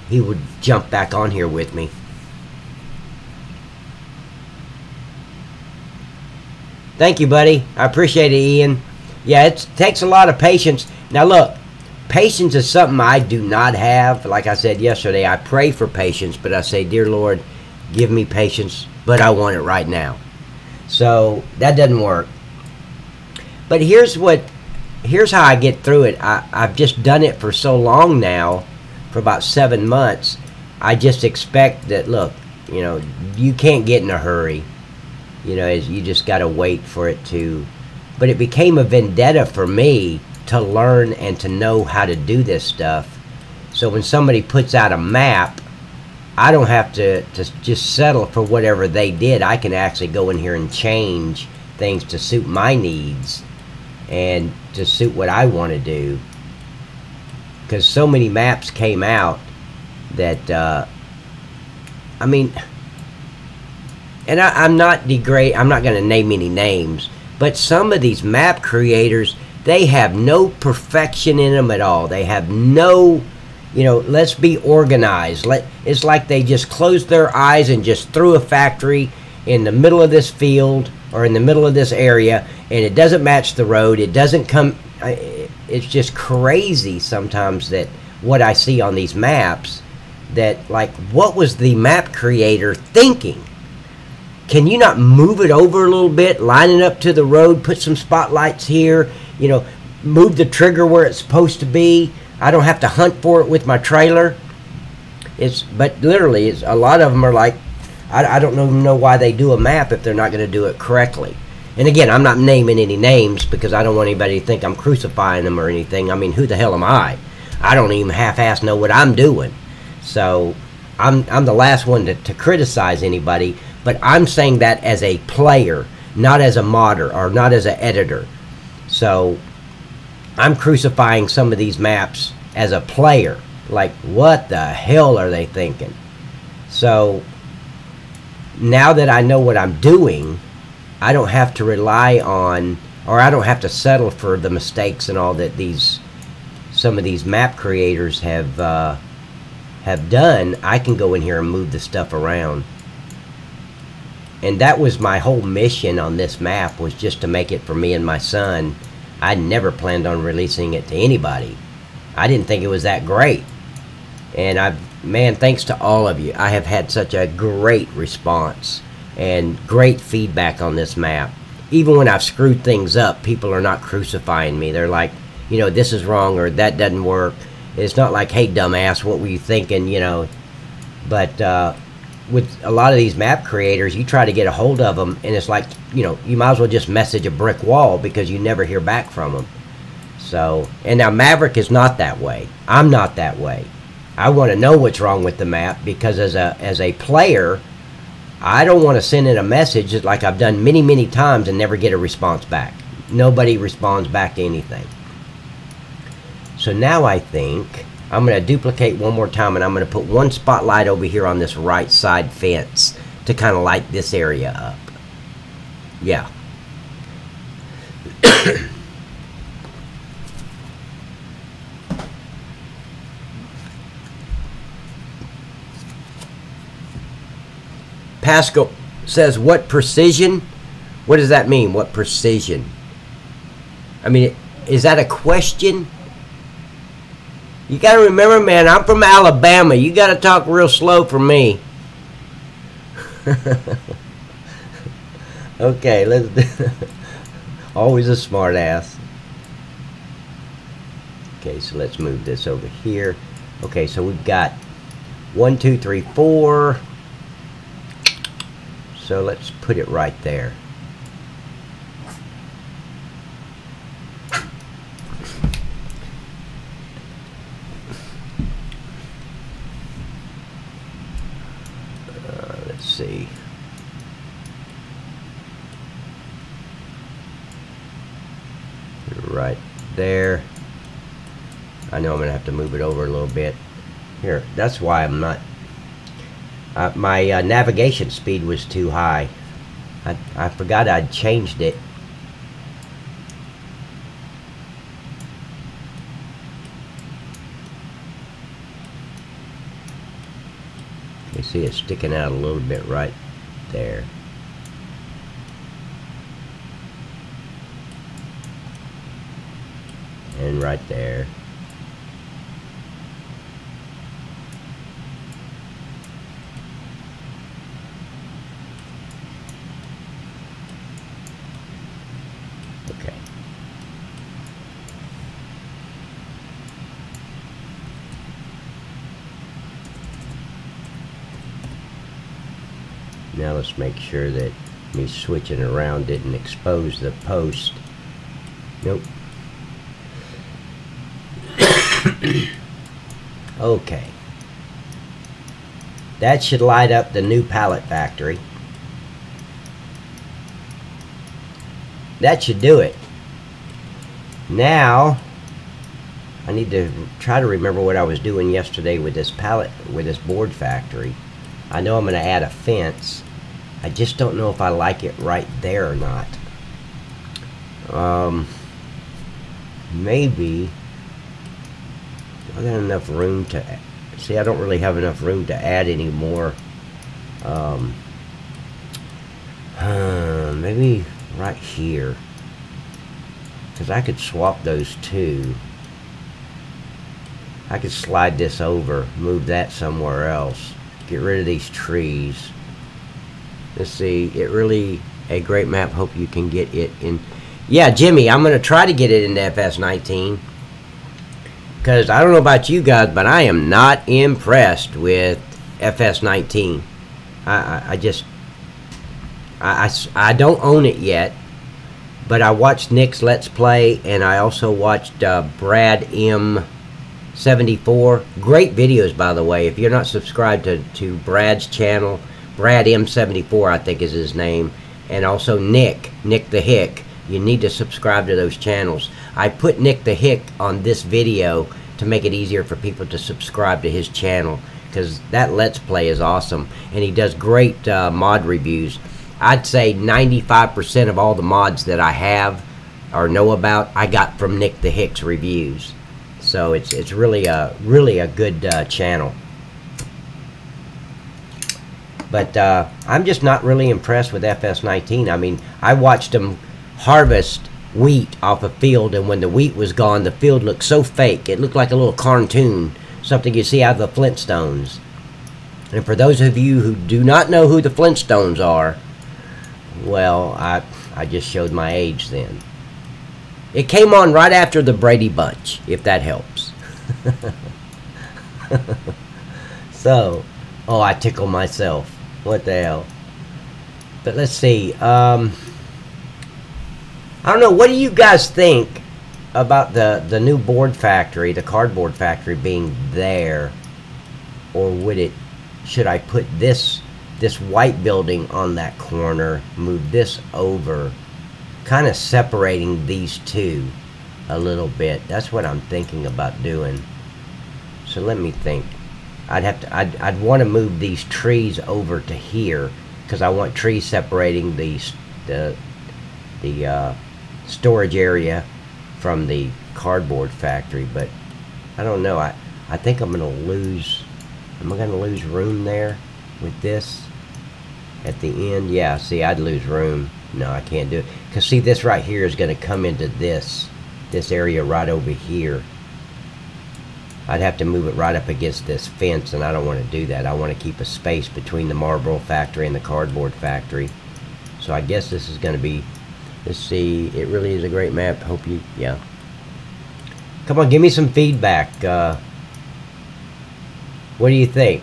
he would jump back on here with me. Thank you, buddy. I appreciate it, Ian. Yeah, it takes a lot of patience. Now look, patience is something I do not have. Like I said yesterday, I pray for patience, but I say, dear Lord, give me patience, but I want it right now. So that doesn't work. But here's how I get through it. I've just done it for so long now, for about 7 months. I just expect that, look, you know, you can't get in a hurry. You know, you just got to wait for it to. But it became a vendetta for me to learn and to know how to do this stuff. So when somebody puts out a map, I don't have to just settle for whatever they did. I can actually go in here and change things to suit my needs and to suit what I want to do. Because so many maps came out that, I mean, and I'm not going to name any names, but some of these map creators, they have no perfection in them at all. They have no, you know, let's be organized. It's like they just closed their eyes and just threw a factory in the middle of this field or in the middle of this area, and it doesn't match the road. It doesn't come. It's just crazy sometimes that what I see on these maps, that like, what was the map creator thinking? Can you not move it over a little bit, line it up to the road, put some spotlights here, you know, move the trigger where it's supposed to be? I don't have to hunt for it with my trailer. But literally, a lot of them are like, I don't even know why they do a map if they're not going to do it correctly. And again, I'm not naming any names because I don't want anybody to think I'm crucifying them or anything. I mean, who the hell am I? I don't even half-ass know what I'm doing. So I'm the last one to criticize anybody, but I'm saying that as a player, not as a modder or not as an editor. So I'm crucifying some of these maps as a player. Like, what the hell are they thinking? So now that I know what I'm doing, I don't have to rely on, or I don't have to settle for the mistakes and all that some of these map creators have done. I can go in here and move the stuff around. And that was my whole mission on this map, was just to make it for me and my son. I never planned on releasing it to anybody. I didn't think it was that great. And man, thanks to all of you, I have had such a great response and great feedback on this map. Even when I've screwed things up, people are not crucifying me. They're like, you know, this is wrong, or that doesn't work. It's not like, hey, dumbass, what were you thinking, you know? But with a lot of these map creators, you try to get a hold of them, and it's like, you know, you might as well just message a brick wall because you never hear back from them. So, and now Maverick is not that way. I'm not that way. I want to know what's wrong with the map, because as a player, I don't want to send in a message like I've done many, many times and never get a response back. Nobody responds back to anything. So now I think I'm going to duplicate one more time, and I'm going to put one spotlight over here on this right side fence to kind of light this area up. Yeah. Pascal says, what precision? What does that mean? What precision? I mean, is that a question? You got to remember, man, I'm from Alabama. You got to talk real slow for me. Okay, let's do always a smart ass. Okay, so let's move this over here. Okay, so we've got 1, 2, 3, 4. So let's put it right there. Let's see. Right there. I know I'm going to have to move it over a little bit. Here, that's why I'm not... my navigation speed was too high. I forgot I'd changed it. You see it sticking out a little bit right there. And right there. Okay. Now let's make sure that me switching around didn't expose the post. Nope. Okay. That should light up the new pallet factory. That should do it. Now I need to try to remember what I was doing yesterday with this pallet, with this board factory. I know I'm going to add a fence. I just don't know if I like it right there or not. Maybe I got enough room to see. I don't really have enough room to add any more. Maybe right here, because I could swap those two. I could slide this over, move that somewhere else, get rid of these trees. Let's see, it really a great map. Hope you can get it in. Yeah, Jimmy, I'm going to try to get it into FS19. Because I don't know about you guys, but I am not impressed with FS19. I don't own it yet. But I watched Nick's Let's Play, and I also watched Brad M74. Great videos, by the way. If you're not subscribed to Brad's channel, Brad M74, I think is his name. And also Nick the Hick. You need to subscribe to those channels. I put Nick the Hick on this video to make it easier for people to subscribe to his channel, because that Let's Play is awesome, and he does great mod reviews. I'd say 95% of all the mods that I have or know about, I got from Nick the Hick's reviews. So it's really a good channel. But I'm just not really impressed with FS19. I mean, I watched them harvest wheat off a field, and when the wheat was gone, the field looked so fake. It looked like a little cartoon, something you see out of the Flintstones. And for those of you who do not know who the Flintstones are, well, I just showed my age then. It came on right after the Brady Bunch, if that helps. So, oh, I tickle myself. What the hell? But let's see. I don't know. What do you guys think about the new board factory, the cardboard factory being there? Or should I put this white building on that corner, move this over, kind of separating these two a little bit? That's what I'm thinking about doing. So let me think. I'd want to move these trees over to here, because I want trees separating the storage area from the cardboard factory. But I don't know. I think I'm gonna lose. Am I gonna lose room there with this at the end? Yeah, see, I'd lose room. No, I can't do it, because see, this right here is gonna come into this area right over here. I'd have to move it right up against this fence, and I don't want to do that. I want to keep a space between the Marlboro factory and the cardboard factory. So I guess this is going to be, let's see, it really is a great map. Hope you, yeah. Come on, give me some feedback. What do you think?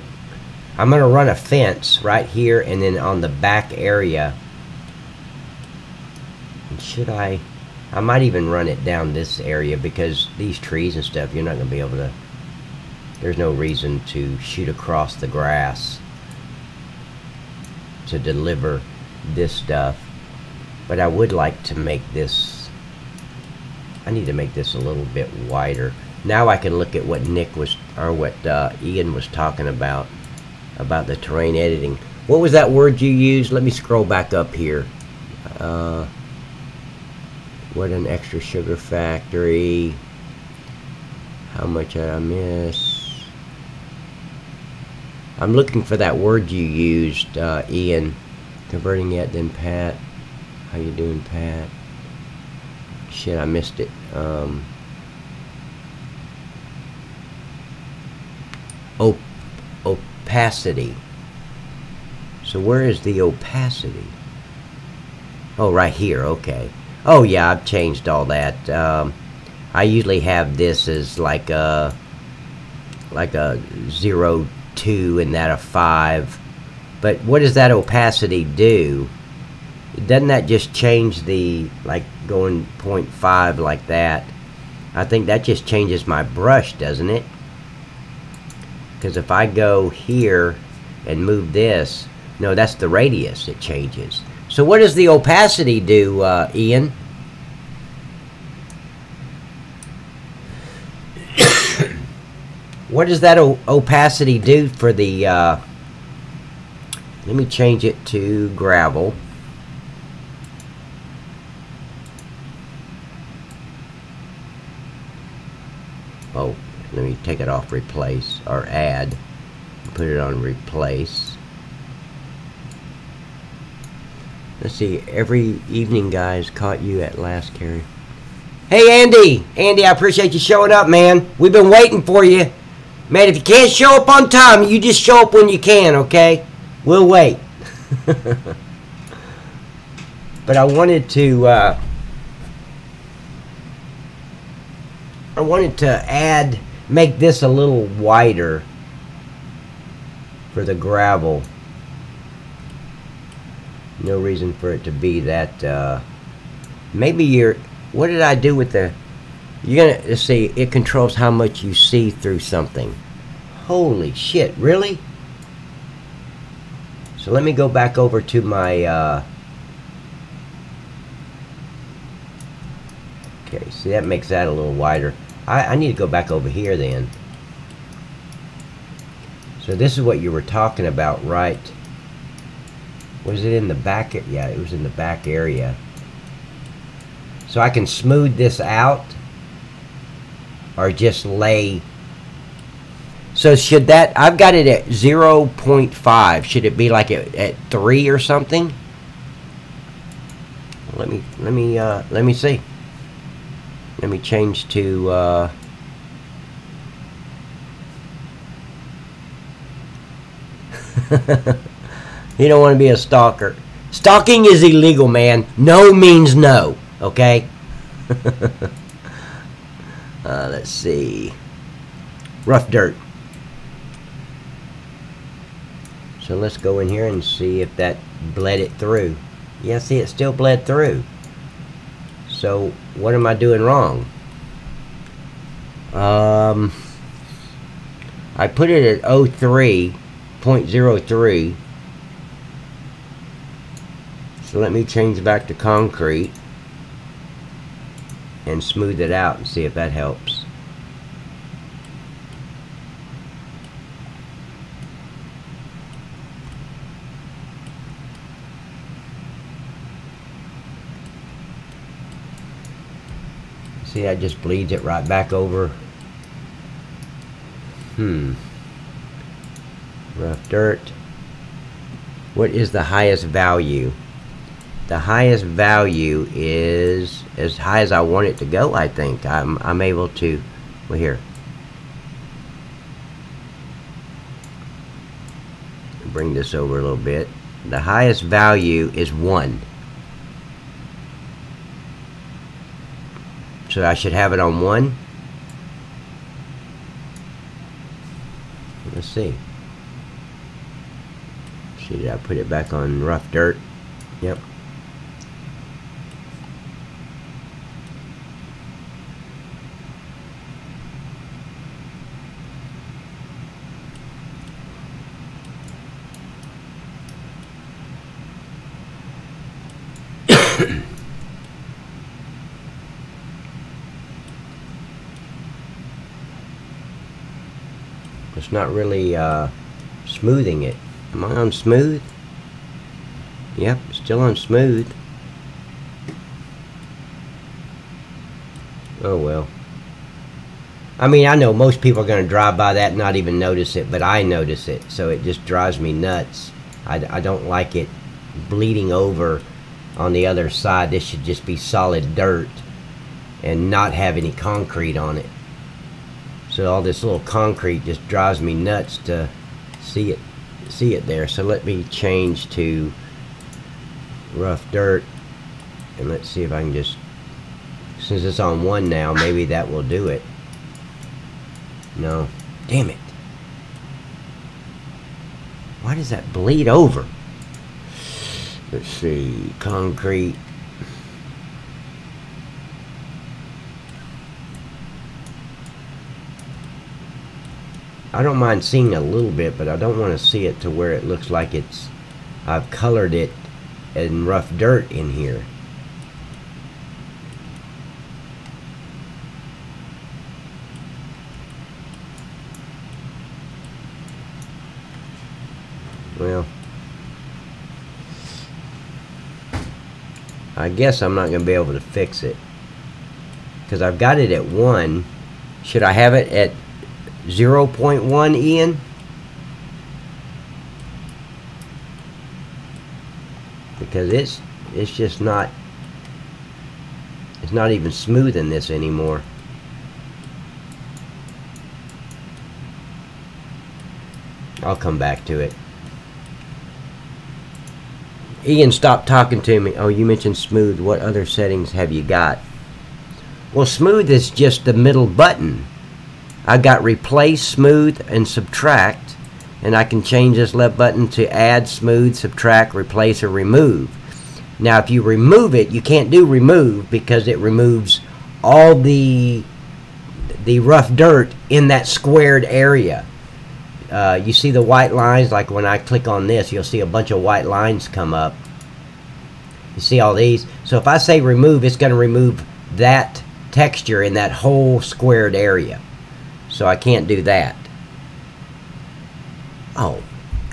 I'm going to run a fence right here, and then on the back area. And should I might even run it down this area, because these trees and stuff, you're not going to be able to, there's no reason to shoot across the grass to deliver this stuff. But I would like to make this, I need to make this a little bit wider. Now I can look at what Nick was, or what Ian was talking about the terrain editing. What was that word you used? Let me scroll back up here. What an extra sugar factory. How much did I miss? I'm looking for that word you used, Ian. Converting yet, then Pat. How you doing, Pat? Shit, I missed it. Opacity. So where is the opacity? Oh, right here. Okay. Oh yeah, I've changed all that. I usually have this as like a 0.2 and that a 5. But what does that opacity do? Doesn't that just change the, like going 0.5 like that? I think that just changes my brush, doesn't it? Because if I go here and move this, no, that's the radius, it changes. So what does the opacity do, Ian? What does that opacity do for the, let me change it to gravel. Oh, let me take it off replace, or add, put it on replace. Let's see, every evening, guys, caught you at last, Carrie. Hey, Andy! Andy, I appreciate you showing up, man. We've been waiting for you. Man, if you can't show up on time, you just show up when you can, okay? We'll wait. But I wanted to make this a little wider for the gravel. No reason for it to be that, maybe what did I do with the, let's see, it controls how much you see through something. Holy shit, really? So let me go back over to my, okay, see, that makes that a little wider. I need to go back over here then. So this is what you were talking about, right? Was it in the back? Yeah, it was in the back area. So I can smooth this out or just lay. So should that, I've got it at 0.5. Should it be like at 3 or something? Let me see. Let me change to you don't want to be a stalker. Stalking is illegal, man. No means no. Okay? Let's see. Rough dirt. So let's go in here and see if that bled it through. Yeah, see, it still bled through. So what am I doing wrong? I put it at 0.03. So let me change back to concrete and smooth it out and see if that helps. See, that just bleeds it right back over. Rough dirt. What is the highest value? The highest value is as high as I want it to go, I think. I'm able to, well, here. Bring this over a little bit. The highest value is 1. So I should have it on 1. Let's see. See, did I put it back on rough dirt? Yep. It's not really smoothing it. Am I on smooth? Yep, still on smooth. Oh well. I mean, I know most people are going to drive by that and not even notice it, but I notice it, so it just drives me nuts. I don't like it bleeding over on the other side. This should just be solid dirt and not have any concrete on it. So all this little concrete just drives me nuts to see it there. So let me change to rough dirt, and let's see if I can just, since it's on 1 now, maybe that will do it. No, damn it. Why does that bleed over? Let's see, concrete. I don't mind seeing a little bit, but I don't want to see it to where it looks like I've colored it in rough dirt in here. Well, I guess I'm not going to be able to fix it, because I've got it at 1. Should I have it at 0.1, Ian? Because it's just not, it's not even smoothing this anymore. I'll come back to it. Ian, stop talking to me. Oh, you mentioned smooth. What other settings have you got? Well, smooth is just the middle button. I've got replace, smooth, and subtract. And I can change this left button to add, smooth, subtract, replace, or remove. Now, if you remove it, you can't do remove because it removes all the rough dirt in that squared area. You see the white lines, like when I click on this, you'll see a bunch of white lines come up. You see all these? So if I say remove, it's going to remove that texture in that whole squared area. So I can't do that. Oh,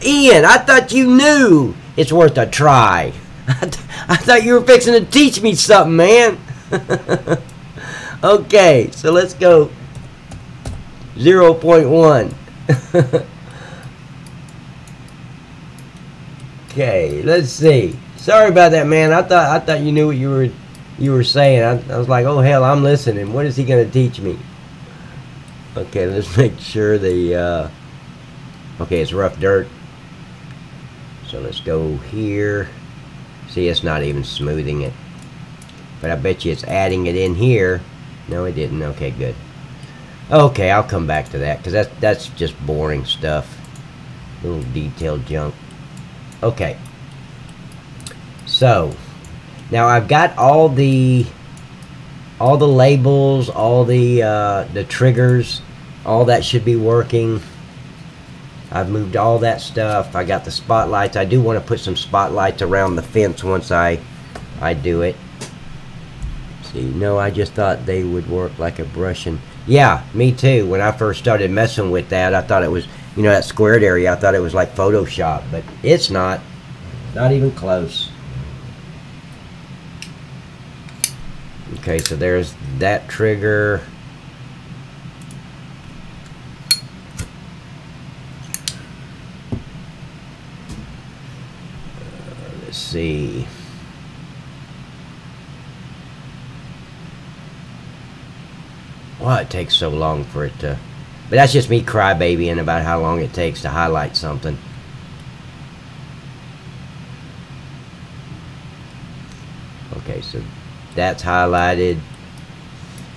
Ian, I thought you knew. It's worth a try. I thought you were fixing to teach me something, man. Okay, so let's go 0.1. Okay, let's see. Sorry about that, man. I thought you knew what you were saying. I was like, oh hell, I'm listening. What is he gonna teach me? Okay, let's make sure the okay, it's rough dirt. So let's go here. See, it's not even smoothing it, but I bet you it's adding it in here. No, it didn't. Okay, good. Okay, I'll come back to that because that's just boring stuff, little detailed junk. Okay, so now I've got all the labels, all the triggers, all that should be working. I've moved all that stuff. I got the spotlights. I do want to put some spotlights around the fence once I do it. See, no, I just thought they would work like a brushing. Yeah, me too. When I first started messing with that, I thought it was, you know, that squared area, I thought it was like Photoshop, but it's not. Not even close. Okay, so there's that trigger. Let's see. Well, it takes so long for it to... But that's just me crybabying about how long it takes to highlight something. Okay, so that's highlighted.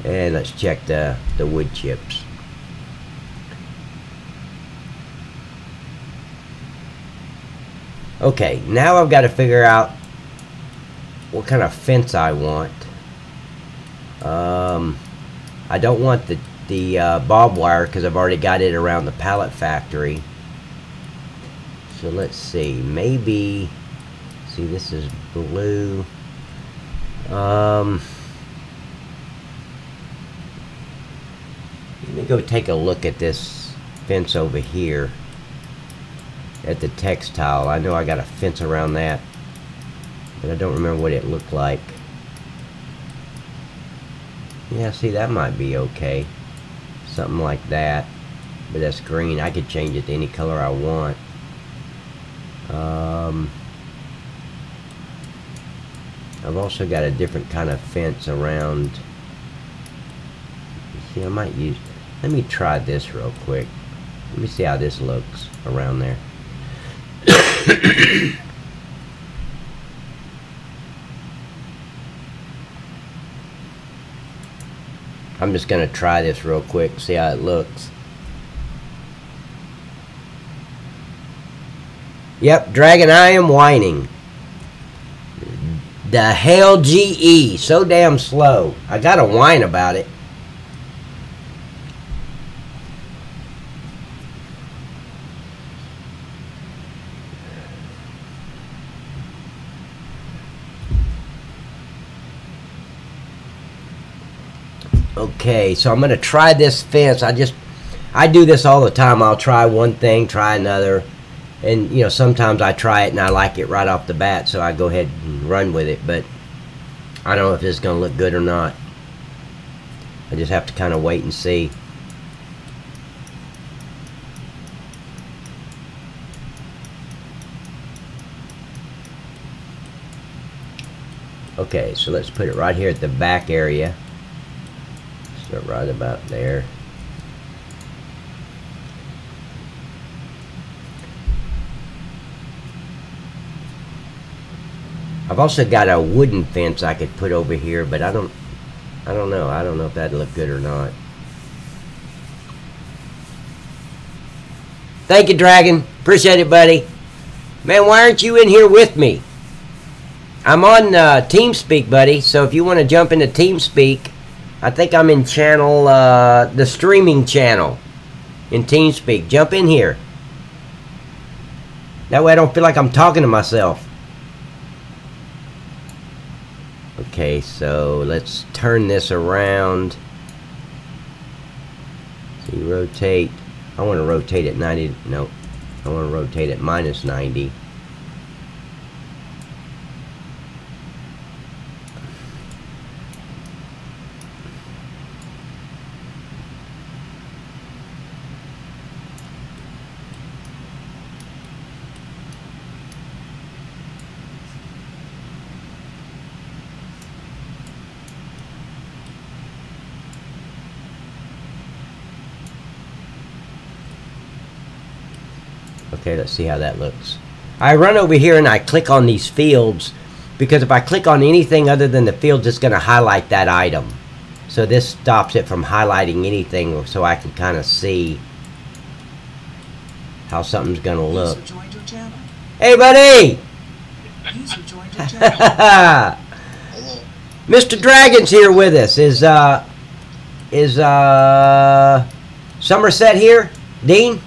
And let's check the wood chips. Okay, now I've got to figure out what kind of fence I want. I don't want the barbed wire because I've already got it around the pallet factory. So let's see, maybe, see, this is blue. Let me go take a look at this fence over here at the textile. I know I got a fence around that, but I don't remember what it looked like. Yeah, see, that might be okay. Something like that. But that's green. I could change it to any color I want. I've also got a different kind of fence around. See, I might use... Let me try this real quick. Let me see how this looks around there. I'm just going to try this real quick, see how it looks. Yep, Dragon, I am whining. The hell GE, so damn slow. I got to whine about it. Okay, so I'm going to try this fence. I do this all the time. I'll try one thing, try another. And, you know, sometimes I try it and I like it right off the bat, so I go ahead and run with it. But I don't know if it's going to look good or not. I just have to kind of wait and see. Okay, so let's put it right here at the back area. Start right about there. I've also got a wooden fence I could put over here, but I don't know. I don't know if that'd look good or not. Thank you, Dragon. Appreciate it, buddy. Man, why aren't you in here with me? I'm on TeamSpeak, buddy. So if you want to jump into TeamSpeak, I think I'm in channel, the streaming channel in TeamSpeak. Jump in here. That way I don't feel like I'm talking to myself. Okay, so let's turn this around. So you rotate. I want to rotate at 90. No, I want to rotate at minus 90. Okay, let's see how that looks. I run over here and I click on these fields, because if I click on anything other than the fields, it's going to highlight that item. So this stops it from highlighting anything, so I can kind of see how something's going to look. Hey, buddy! Mr. Dragon's here with us. Is Somerset here? Dean?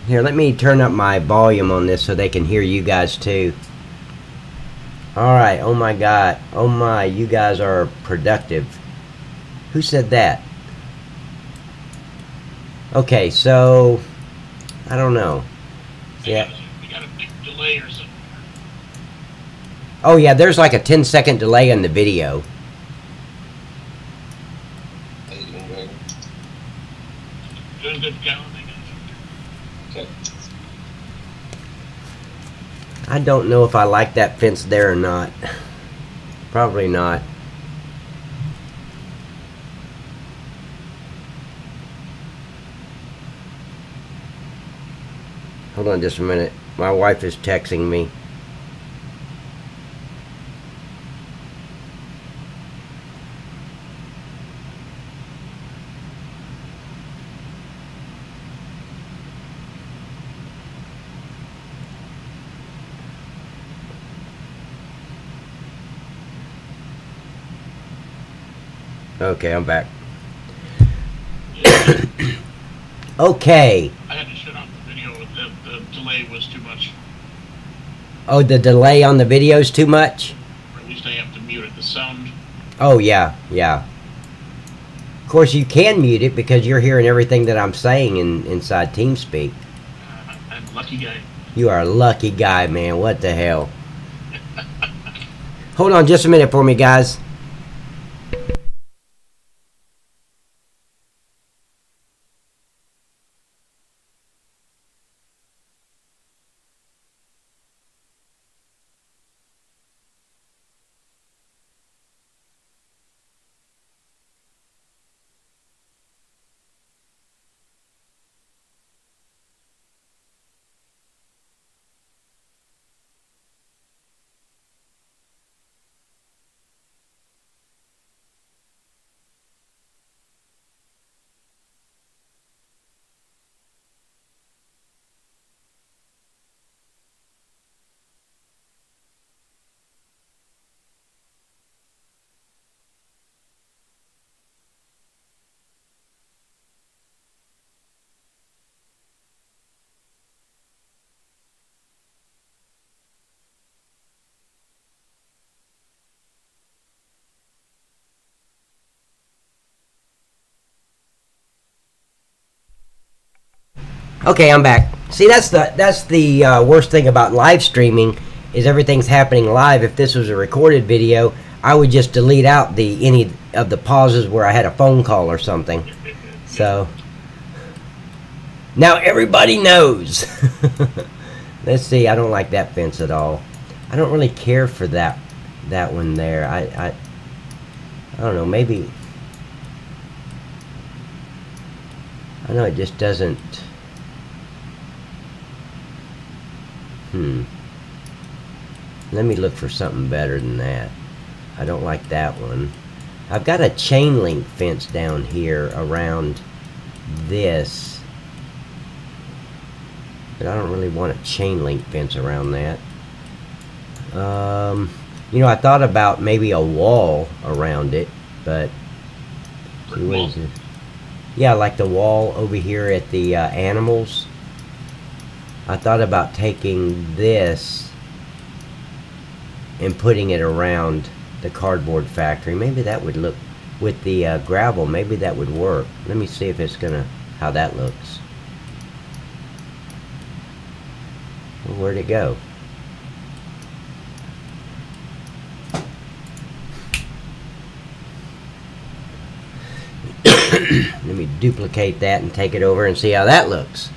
Here, let me turn up my volume on this so they can hear you guys too. Alright, oh my god. Oh my, you guys are productive. Who said that? Okay, so I don't know. Yeah. We got a big delay or something. Oh yeah, there's like a 10-second delay in the video. How you doing, Greg? Doing good, Calvin. Okay. I don't know if I like that fence there or not. Probably not. Hold on just a minute. My wife is texting me. Okay, I'm back. Okay. I had to shut off the video. The delay was too much. Oh, the delay on the video is too much? Or at least I have to mute it. The sound. Oh, yeah, yeah. Of course, you can mute it because you're hearing everything that I'm saying inside TeamSpeak. I'm a lucky guy. You are a lucky guy, man. What the hell? Hold on just a minute for me, guys. Okay, I'm back. See, that's the worst thing about live streaming, is everything's happening live. If this was a recorded video, I would just delete out any of the pauses where I had a phone call or something. So now everybody knows. Let's see. I don't like that fence at all. I don't really care for that one there. I don't know. Maybe I know it just doesn't. Let me look for something better than that. I don't like that one. I've got a chain link fence down here around this, but I don't really want a chain link fence around that. You know, I thought about maybe a wall around it, but what is it? Yeah, like the wall over here at the animals. I thought about taking this and putting it around the cardboard factory. Maybe that would look, with the gravel, maybe that would work. Let me see if it's gonna, how that looks. Well, where'd it go? Let me duplicate that and take it over and see how that looks.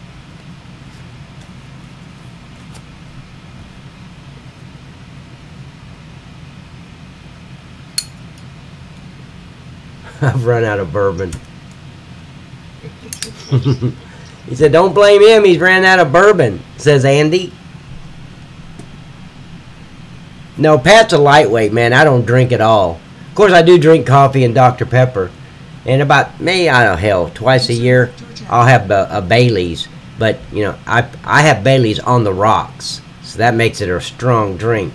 I've run out of bourbon. He said, don't blame him, he's ran out of bourbon, says Andy. No, Pat's a lightweight, man. I don't drink at all. Of course, I do drink coffee and Dr. Pepper. And about, maybe, I don't know, hell, twice a year, I'll have a Bailey's. But, you know, I have Bailey's on the rocks. So that makes it a strong drink.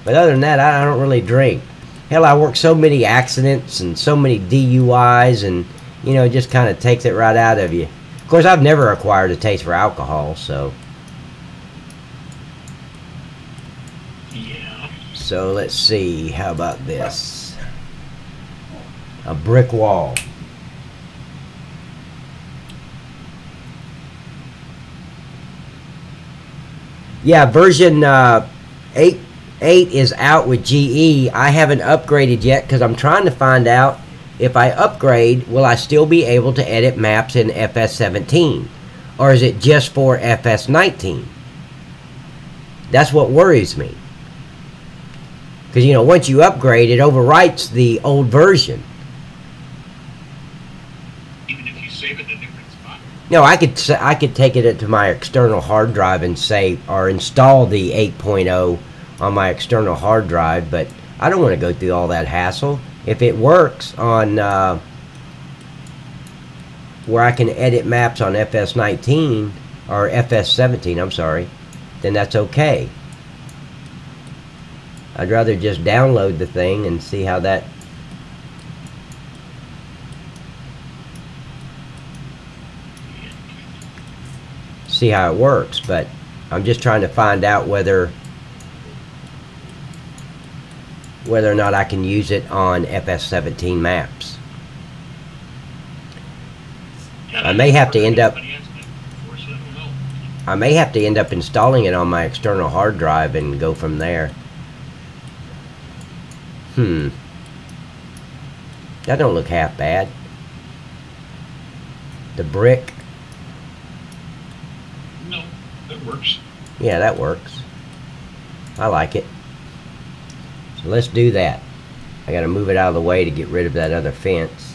But other than that, I don't really drink. Hell, I work so many accidents and so many DUIs, and, you know, it just kind of takes it right out of you. Of course, I've never acquired a taste for alcohol, so. Yeah. So let's see, how about this? A brick wall. Yeah, version 8 is out with GE. I haven't upgraded yet because I'm trying to find out if I upgrade, will I still be able to edit maps in FS17? Or is it just for FS19? That's what worries me. Because, you know, once you upgrade, it overwrites the old version. Even if you save it in a different spot? No, I could take it to my external hard drive and save, or install the 8.0 on my external hard drive, but I don't want to go through all that hassle. If it works on where I can edit maps on FS19 or FS17, I'm sorry, then that's okay. I'd rather just download the thing and see how that. See how it works, but I'm just trying to find out whether or not I can use it on FS17 maps. I may have to end up installing it on my external hard drive and go from there. That don't look half bad. The brick. No, that works. Yeah, that works. I like it. So let's do that. I gotta move it out of the way to get rid of that other fence.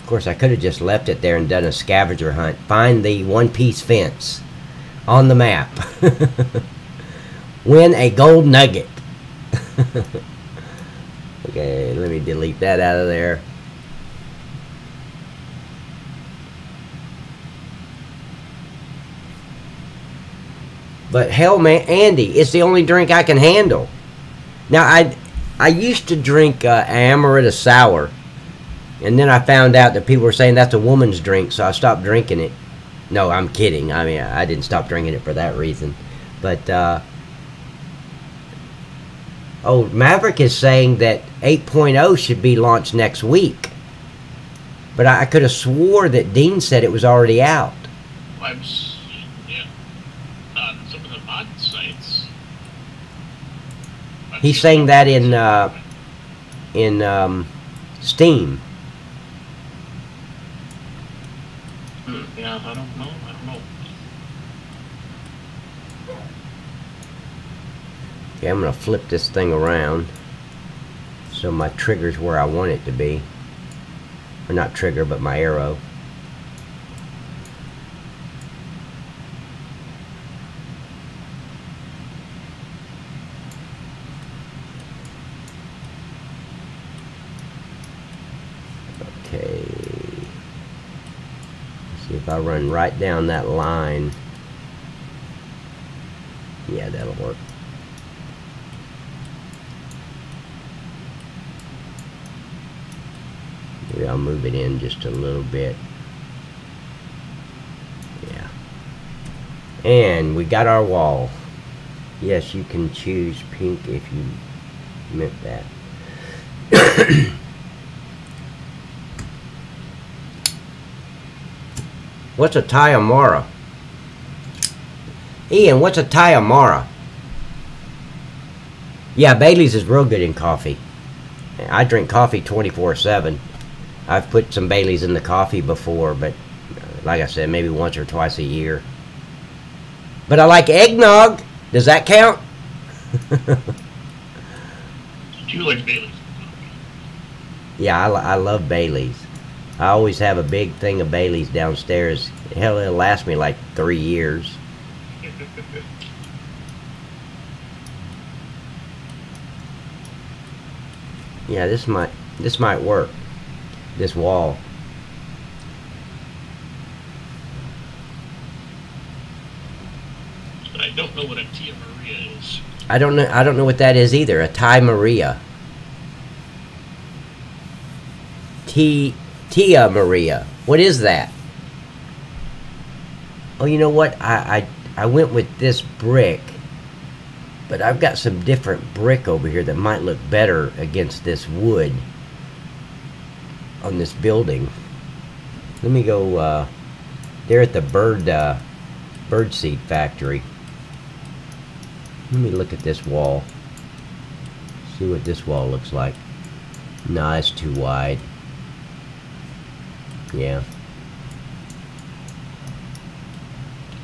Of course, I could have just left it there and done a scavenger hunt. Find the one-piece fence on the map. Win a gold nugget. Okay, let me delete that out of there. But hell, man, Andy, it's the only drink I can handle. Now, I used to drink Amaretto Sour, and then I found out that people were saying that's a woman's drink, so I stopped drinking it. No, I'm kidding. I mean, I didn't stop drinking it for that reason. But, oh, Maverick is saying that 8.0 should be launched next week. But I could have swore that Dean said it was already out. Some of the mod sites. He's saying that in Steam. Yeah, I don't know. Okay, I'm going to flip this thing around so my trigger's where I want it to be. Or not trigger, but my arrow. If I run right down that line, yeah, that'll work. Maybe I'll move it in just a little bit. Yeah. And we got our wall. Yes, you can choose pink if you meant that. What's a Tiamara? Ian, what's a Tiamara? Yeah, Bailey's is real good in coffee. I drink coffee 24/7. I've put some Bailey's in the coffee before, but like I said, maybe once or twice a year. But I like eggnog. Does that count? Do you like Bailey's? Yeah, I love Bailey's. I always have a big thing of Bailey's downstairs. Hell, it'll last me like 3 years. Yeah, this might work. This wall. I don't know what a Tia Maria is. I don't know what that is either. A Thai Maria. Tia Maria. What is that? Oh, you know what? I went with this brick, but I've got some different brick over here that might look better against this wood on this building. Let me go there at the bird seed factory. Let me look at this wall. See what this wall looks like. Nah, it's too wide. Yeah.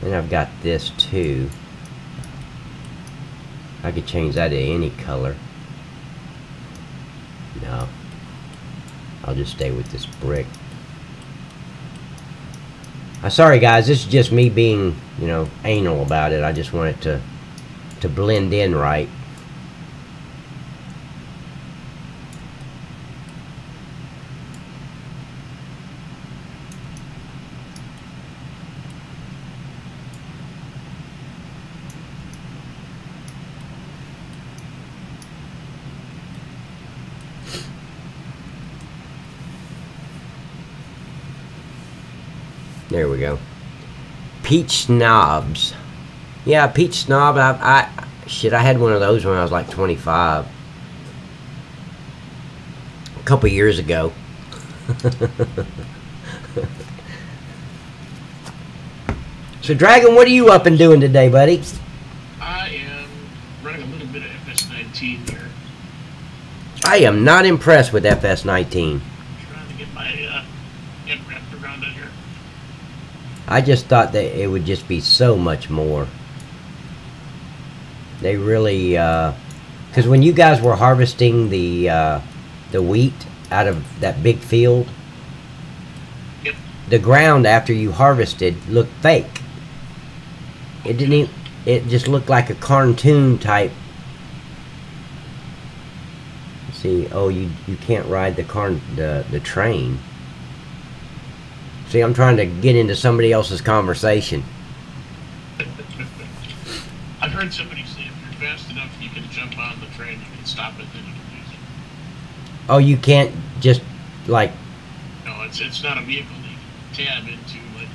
And I've got this too. I could change that to any color. No. I'll just stay with this brick. I'm sorry guys, this is just me being, you know, anal about it. I just want it to blend in right. There we go. Peach snobs. Yeah, peach snob. Shit, I had one of those when I was like 25. A couple years ago. So, Dragon, what are you up and doing today, buddy? I am running a little bit of FS17 here. I am not impressed with FS19. Trying to get my head wrapped around it here. I just thought that it would just be so much more. They really, because when you guys were harvesting the wheat out of that big field, yep, the ground after you harvested looked fake. It didn't even, it just looked like a cartoon type. See, oh, you can't ride the train. See, I'm trying to get into somebody else's conversation. I've heard somebody say if you're fast enough, you can jump on the train, you can stop it, then you can use it. Oh, you can't just, like... No, it's not a vehicle that you can tab into, like...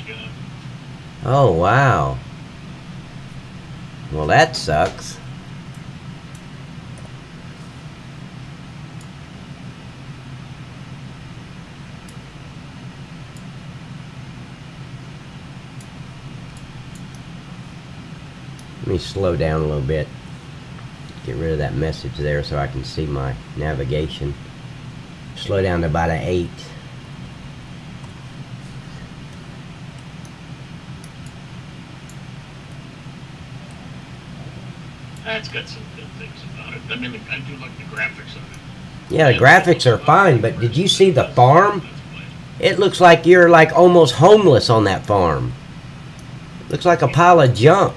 Oh, wow. Well, that sucks. Let me slow down a little bit. Get rid of that message there so I can see my navigation. Slow down to about an 8. That's got some good things about it. I mean, I do like the graphics of it. Yeah, the graphics are fine, but did you see the farm? It looks like you're like almost homeless on that farm. Looks like a pile of junk.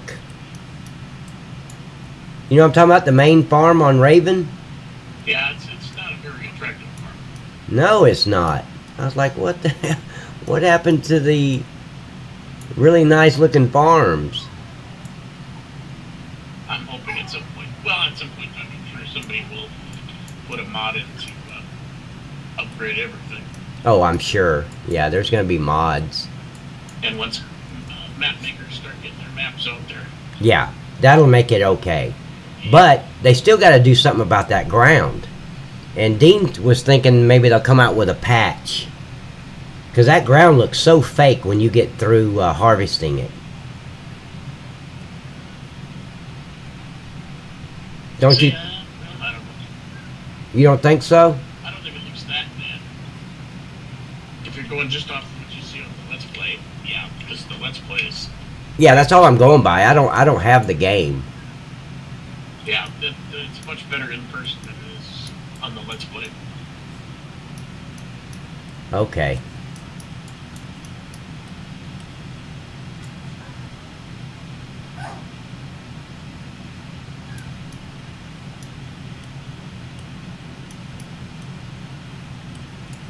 You know what I'm talking about? The main farm on Raven? Yeah, it's not a very attractive farm. No, it's not. I was like, what the hell? What happened to the Really nice looking farms. I'm hoping at some point. Well, at some point, I'm sure somebody will put a mod in to upgrade everything. Oh, I'm sure. Yeah, there's going to be mods. And once map makers start getting their maps out there. Yeah, that'll make it okay. But they still got to do something about that ground. And Dean was thinking maybe they'll come out with a patch. Because that ground looks so fake when you get through harvesting it. Don't you? I don't know. You don't think so? I don't think it looks that bad. If you're going just off what you see on the Let's Play, yeah, because the Let's Play is... Yeah, that's all I'm going by. I don't have the game. Yeah, it's much better in person than it is on the Let's Play. Okay.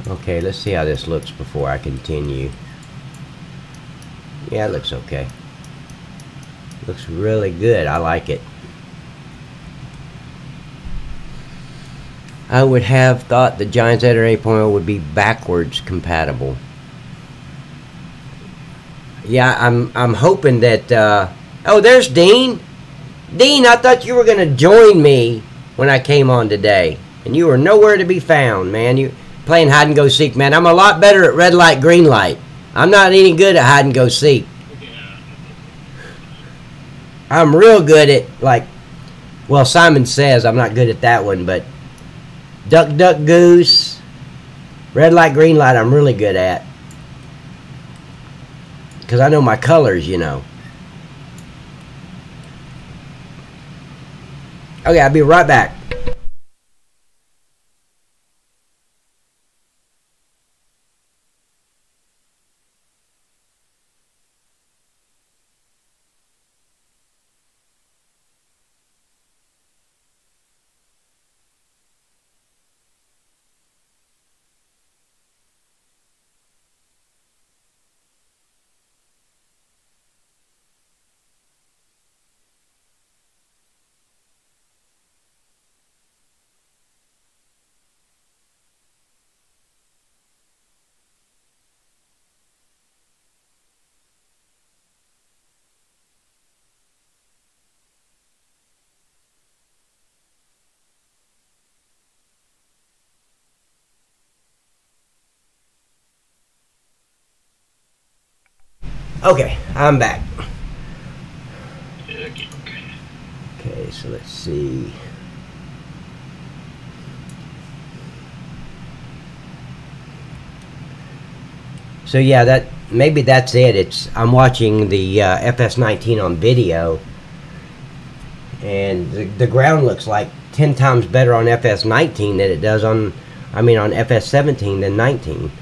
Okay, let's see how this looks before I continue. Yeah, it looks okay. Looks really good. I like it. I would have thought the Giants Editor 8.0 would be backwards compatible. Yeah, I'm hoping that oh, there's Dean. Dean, I thought you were going to join me when I came on today, and you were nowhere to be found, man. You playing hide and go seek, man. I'm a lot better at red light, green light. I'm not any good at hide and go seek. I'm real good at, like, well, Simon Says I'm not good at that one, but duck, duck, goose, red light, green light, I'm really good at. Because I know my colors, you know. Okay, I'll be right back. Okay, I'm back. Okay, so let's see. So yeah, maybe that's it. I'm watching the FS19 on video, and the ground looks like 10 times better on FS19 than it does on FS17 than 19.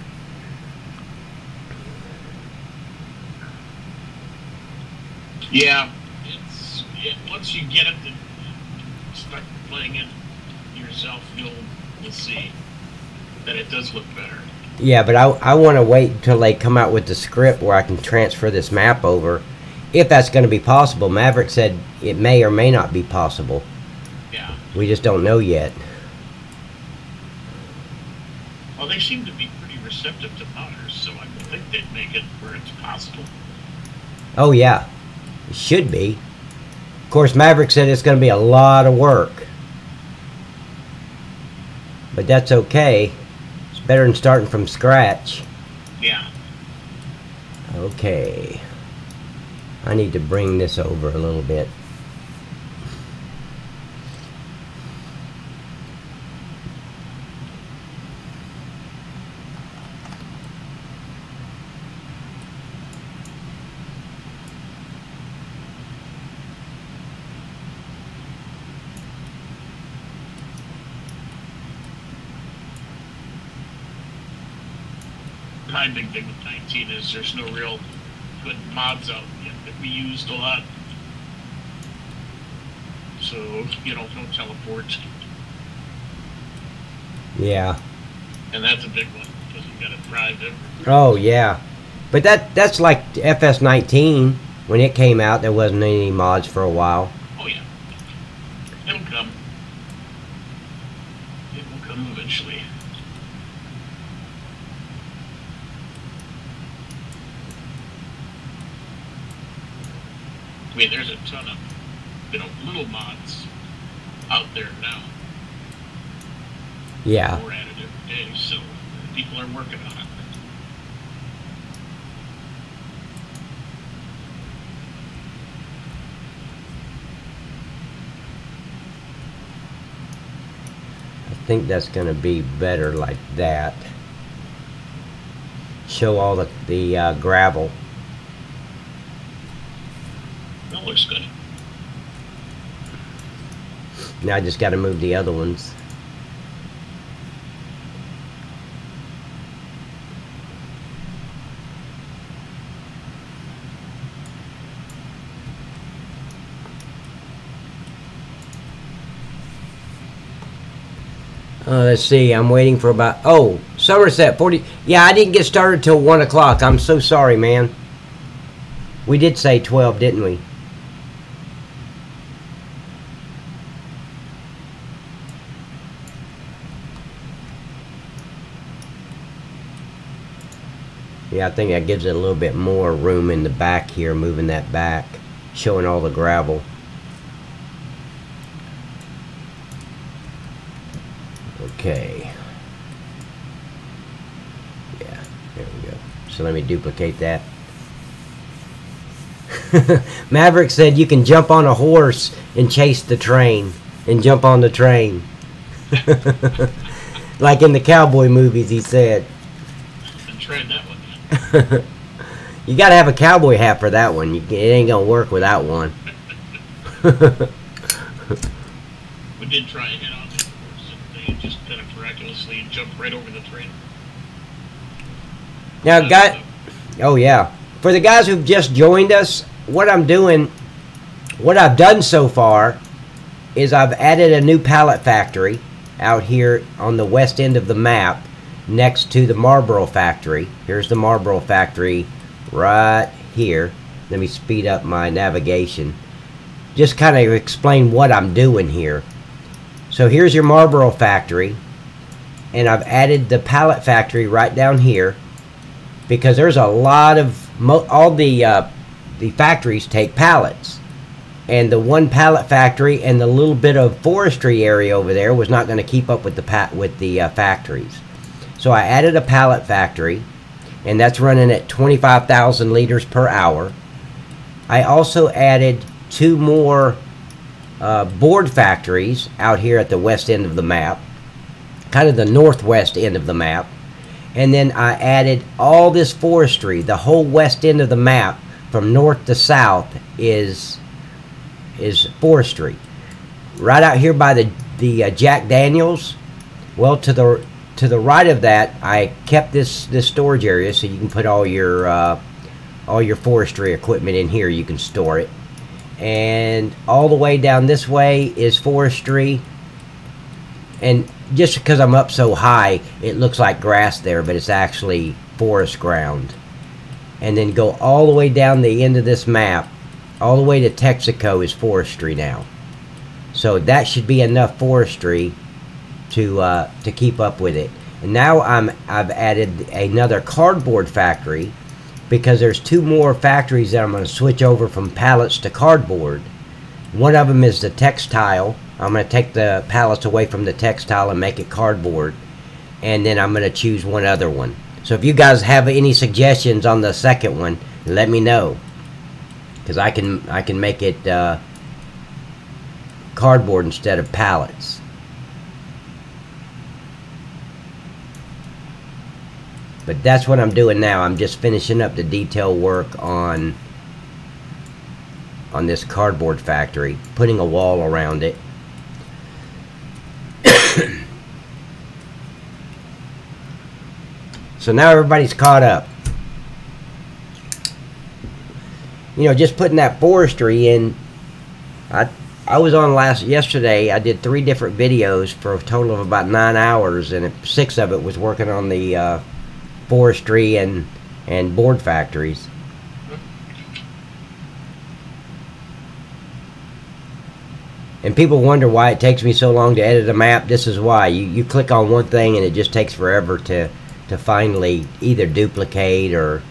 Yeah, once you get it to start playing it yourself, you'll see that it does look better. Yeah, but I want to wait until they come out with the script where I can transfer this map over, if that's going to be possible. Maverick said it may or may not be possible. Yeah. We just don't know yet. Well, they seem to be pretty receptive to modders, so I think they'd make it where it's possible. Oh yeah, it should be. Of course, Maverick said it's going to be a lot of work, but that's okay. It's better than starting from scratch. Yeah. Okay. I need to bring this over a little bit. My big thing with 19 is there's no real good mods out yet that we used a lot. So, no teleport. Yeah. And that's a big one, because you gotta drive everywhere. Oh, yeah. But that's like FS19. When it came out, there wasn't any mods for a while. Oh yeah, it'll come. It will come eventually. I mean, there's a ton of, little mods out there now. Yeah. We're at it every day, so people are working on it. I think that's going to be better like that. Show all the gravel. That looks good. Now I just got to move the other ones. Let's see, I'm waiting for about, oh, Somerset, 40, yeah, I didn't get started till 1 o'clock. I'm so sorry, man. We did say 12, didn't we? Yeah, I think that gives it a little bit more room in the back here, moving that back, showing all the gravel. Okay. Yeah, there we go. So let me duplicate that. Maverick said you can jump on a horse and chase the train and jump on the train. Like in the cowboy movies, he said. I tried that one. You gotta have a cowboy hat for that one. It ain't gonna work without one. We did try and hit on the horse, and they just kind of miraculously jumped right over the train. Now, oh yeah. For the guys who've just joined us, what I've done so far is I've added a new pallet factory out here on the west end of the map next to the Marlboro factory. Here's the Marlboro factory right here. Let me speed up my navigation. Just kind of explain what I'm doing here. So here's your Marlboro factory, and I've added the pallet factory right down here because there's a lot of all the factories take pallets, and the one pallet factory and the little bit of forestry area over there was not going to keep up with the factories. So I added a pallet factory, and that's running at 25,000 liters per hour. I also added 2 more board factories out here at the west end of the map, kind of the northwest end of the map. And then I added all this forestry. The whole west end of the map from north to south is forestry. Right out here by the Jack Daniels, well, to the right of that, I kept this storage area so you can put all your forestry equipment in here. You can store it. And all the way down this way is forestry. And just because I'm up so high, it looks like grass there, but it's actually forest ground. And then go all the way down the end of this map, all the way to Texaco is forestry now. So that should be enough forestry to keep up with it. And now I've added another cardboard factory because there's 2 more factories that I'm going to switch over from pallets to cardboard. One of them is the textile. I'm going to take the pallets away from the textile and make it cardboard. And then I'm going to choose one other one. So if you guys have any suggestions on the second one, let me know. Because I can make it cardboard instead of pallets. But that's what I'm doing now. I'm just finishing up the detail work on this cardboard factory, putting a wall around it. So now everybody's caught up. You know, just putting that forestry in. I was on yesterday. I did 3 different videos for a total of about 9 hours, and 6 of it was working on the forestry and and board factories. And people wonder why it takes me so long to edit a map. This is why. You click on one thing and it just takes forever to finally either duplicate or...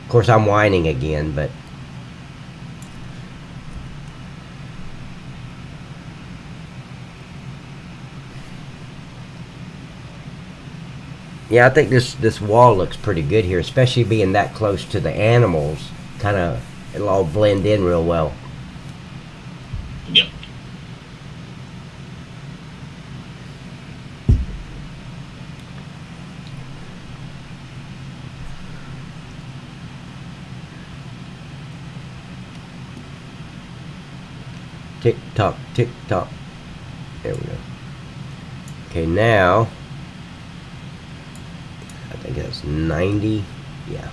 Of course, I'm whining again, but... Yeah, I think this wall looks pretty good here, especially being that close to the animals. Kind of, it'll all blend in real well. Yep. Tick tock, tick tock. There we go. Okay, now I think that's 90. Yeah.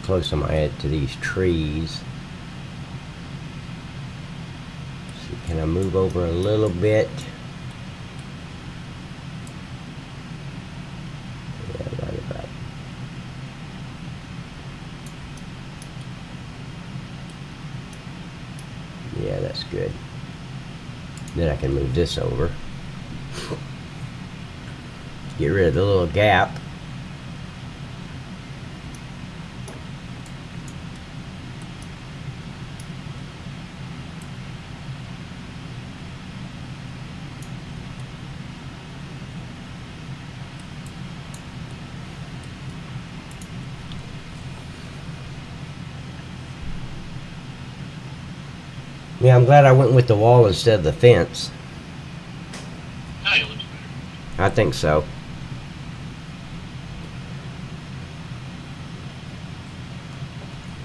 Close am I to these trees? So can I move over a little bit? Yeah, right about. Yeah, that's good. Then I can move this over. Get rid of the little gap. Yeah, I'm glad I went with the wall instead of the fence. Oh, it looks better. I think so.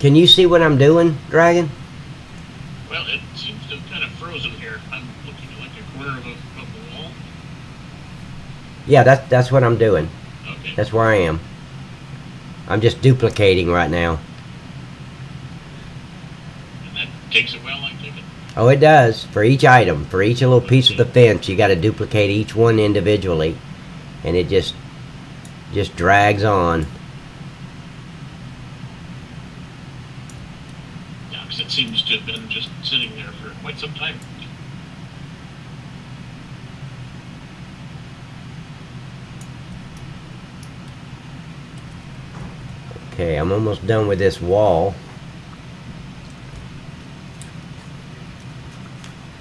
Can you see what I'm doing, Dragon? Well, it seems to have kind of frozen here. I'm looking at like a corner of the wall. Yeah, that's what I'm doing. Okay. That's where I am. I'm just duplicating right now. And that takes a while, I take it. Oh, it does. For each item, for each little piece of the fence, you got to duplicate each one individually, and it just drags on. Yeah, because it seems to have been just sitting there for quite some time. Okay, I'm almost done with this wall.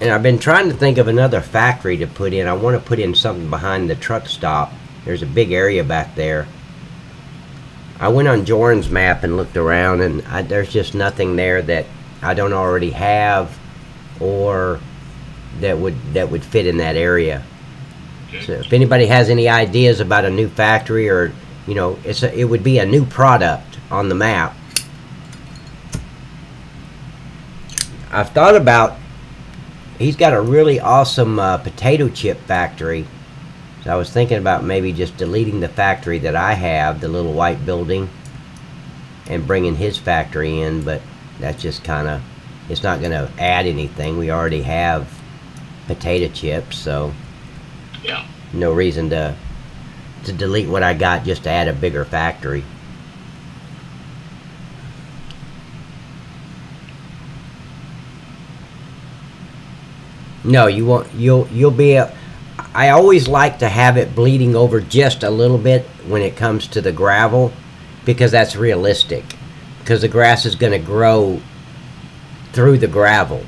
And I've been trying to think of another factory to put in. I want to put in something behind the truck stop. There's a big area back there. I went on Jordan's map and looked around, and there's just nothing there that I don't already have, or that would fit in that area. Okay. So if anybody has any ideas about a new factory, or you know, it would be a new product on the map. I've thought about. He's got a really awesome potato chip factory. So I was thinking about maybe just deleting the factory that I have, the little white building, and bringing his factory in, but that's just kind of, it's not going to add anything. We already have potato chips, so Yeah. no reason to delete what I got just to add a bigger factory. No, you won't. You'll be. I always like to have it bleeding over just a little bit when it comes to the gravel, because that's realistic. Because the grass is going to grow through the gravel.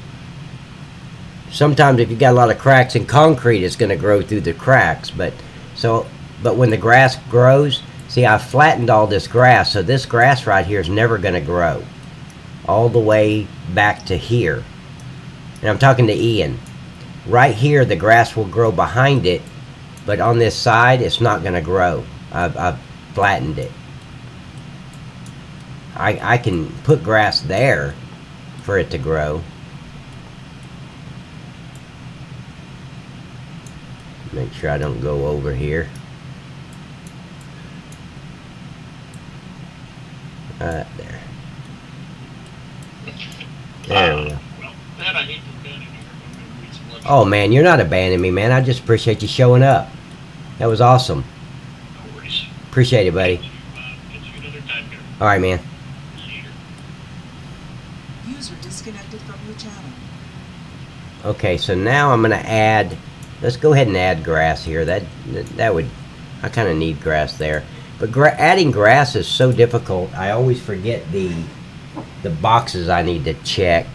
Sometimes if you've got a lot of cracks in concrete, it's going to grow through the cracks. But when the grass grows, see, I've flattened all this grass, so this grass right here is never going to grow all the way back to here. And I'm talking to Ian. Right here, the grass will grow behind it, but on this side, it's not going to grow. I've flattened it. I can put grass there for it to grow. Make sure I don't go over here. There. There we go. Well, that I hate to abandon you. I'm gonna read some lunch. Oh man, you're not abandoning me, man. I just appreciate you showing up. That was awesome. No worries. Appreciate it, buddy. Catch you another time here. All right, man. Later. User disconnected from your channel. Okay, so now I'm gonna add. Let's go ahead and add grass here. That would. I kind of need grass there, but adding grass is so difficult. I always forget the boxes I need to check.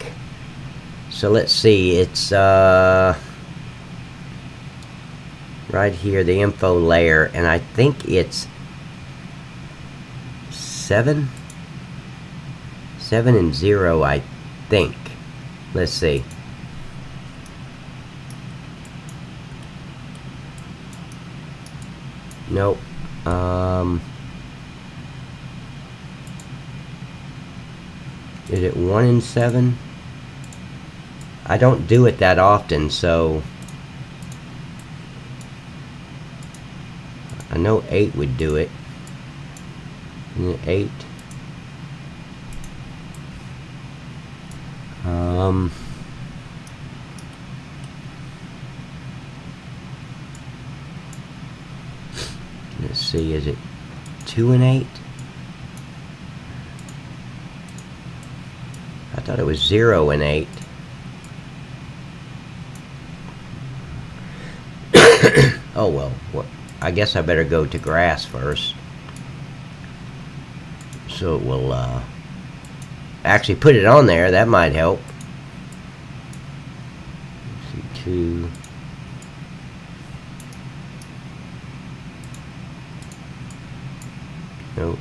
So let's see. It's right here, the info layer, and I think it's 7 and 0. I think. Let's see. Nope. Is it 1 and 7? I don't do it that often, so I know 8 would do it. 8. Let's see, is it 2 and 8? I thought it was 0 and 8. Oh well, I guess I better go to grass first. So it will actually put it on there. That might help. Let's see, 2. Nope.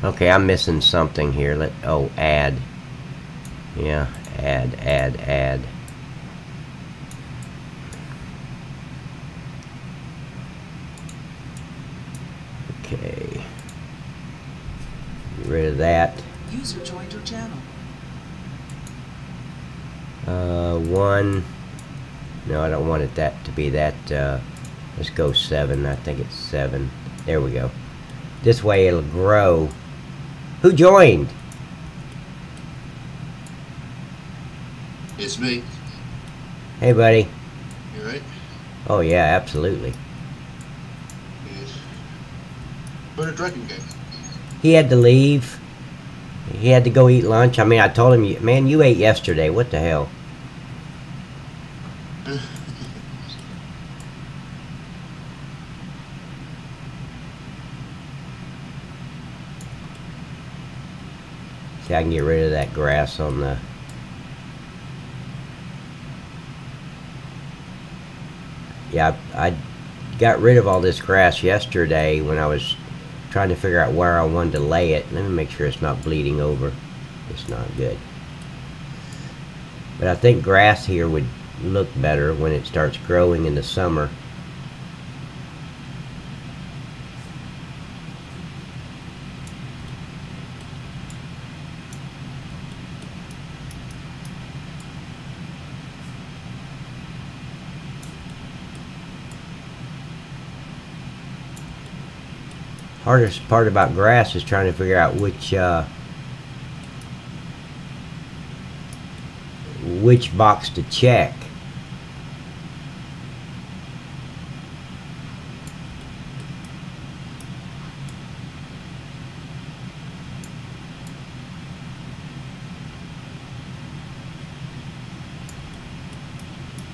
Okay, I'm missing something here. Oh, add. Yeah, add. Okay. Get rid of that. User joined your channel. 1. No, I don't want it to be that. Let's go 7. I think it's 7. There we go. This way it'll grow. Who joined? It's me. Hey, buddy. You right? Oh yeah, absolutely. Yes. Where did Draken go? He had to leave. He had to go eat lunch. I mean, I told him, man, you ate yesterday. What the hell? See, I can get rid of that grass on the... Yeah, I got rid of all this grass yesterday when I was trying to figure out where I wanted to lay it. Let me make sure it's not bleeding over. It's not good. But I think grass here would look better when it starts growing in the summer. Hardest part about grass is trying to figure out which box to check.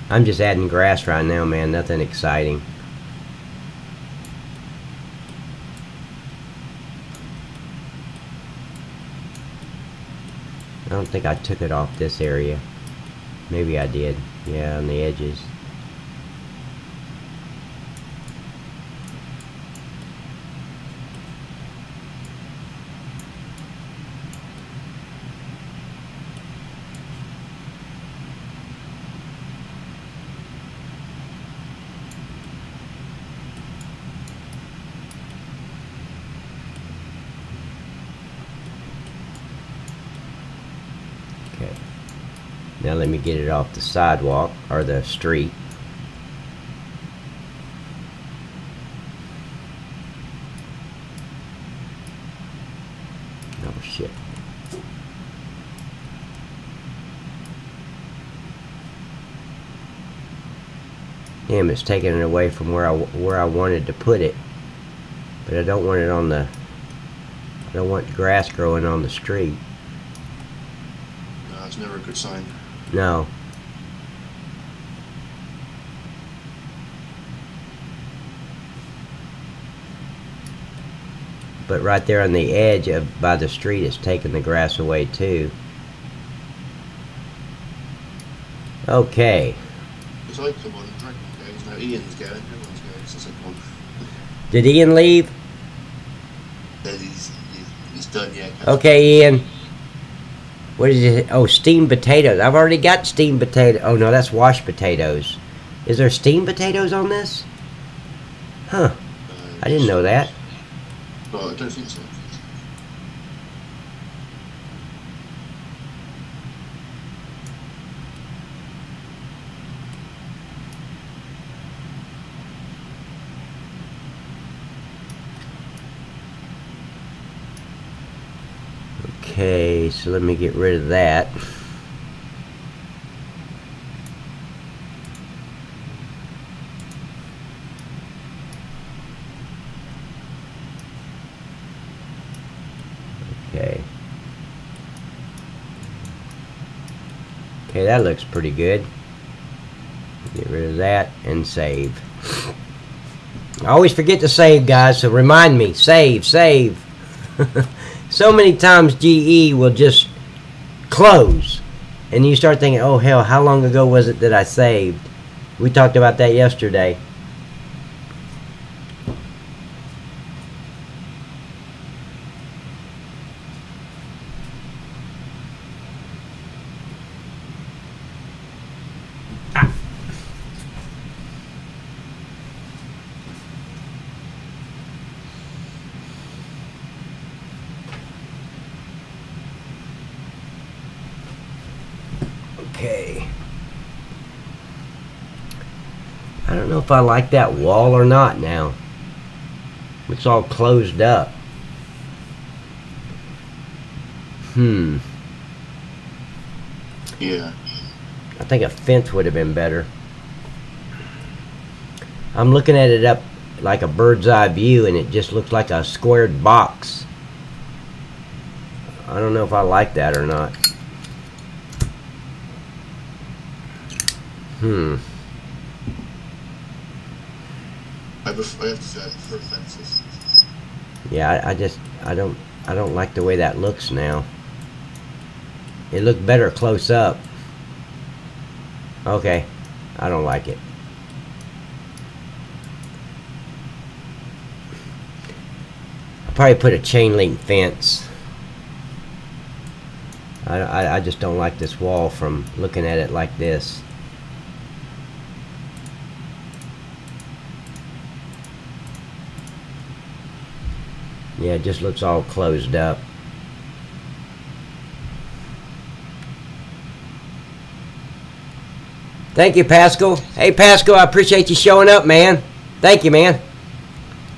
I'm just adding grass right now, man. Nothing exciting. I don't think I took it off this area. Maybe I did. Yeah, on the edges. Now let me get it off the sidewalk or the street. Oh shit. Damn, it's taking it away from where I wanted to put it. But I don't want it on the, I don't want grass growing on the street. No, that's never a good sign. No. But right there on the edge of by the street, it's taking the grass away too. Okay. It's like come on, Dragon goes. Now Ian's going, everyone's going since I come on. Did Ian leave? Then he's done, yeah. Okay, Ian. What is it? Oh, steamed potatoes. I've already got steamed potato. Oh no, that's washed potatoes. Is there steamed potatoes on this? Huh. I didn't know that. Well, I don't think so. Okay, so let me get rid of that. Okay. Okay, that looks pretty good. Get rid of that and save. I always forget to save, guys, so remind me. Save, save. So many times GE will just close. And you start thinking, oh hell, how long ago was it that I saved? We talked about that yesterday. Okay. I don't know if I like that wall or not now. It's all closed up. Yeah. I think a fence would have been better. I'm looking at it up like a bird's eye view and it just looks like a squared box. I don't know if I like that or not. I have to say I prefer fences. Yeah, I don't like the way that looks now. It looked better close up. Okay, I don't like it. I'll probably put a chain link fence. I just don't like this wall from looking at it like this. Yeah, it just looks all closed up. Thank you, Pascal. Hey, Pascal, I appreciate you showing up, man. Thank you, man.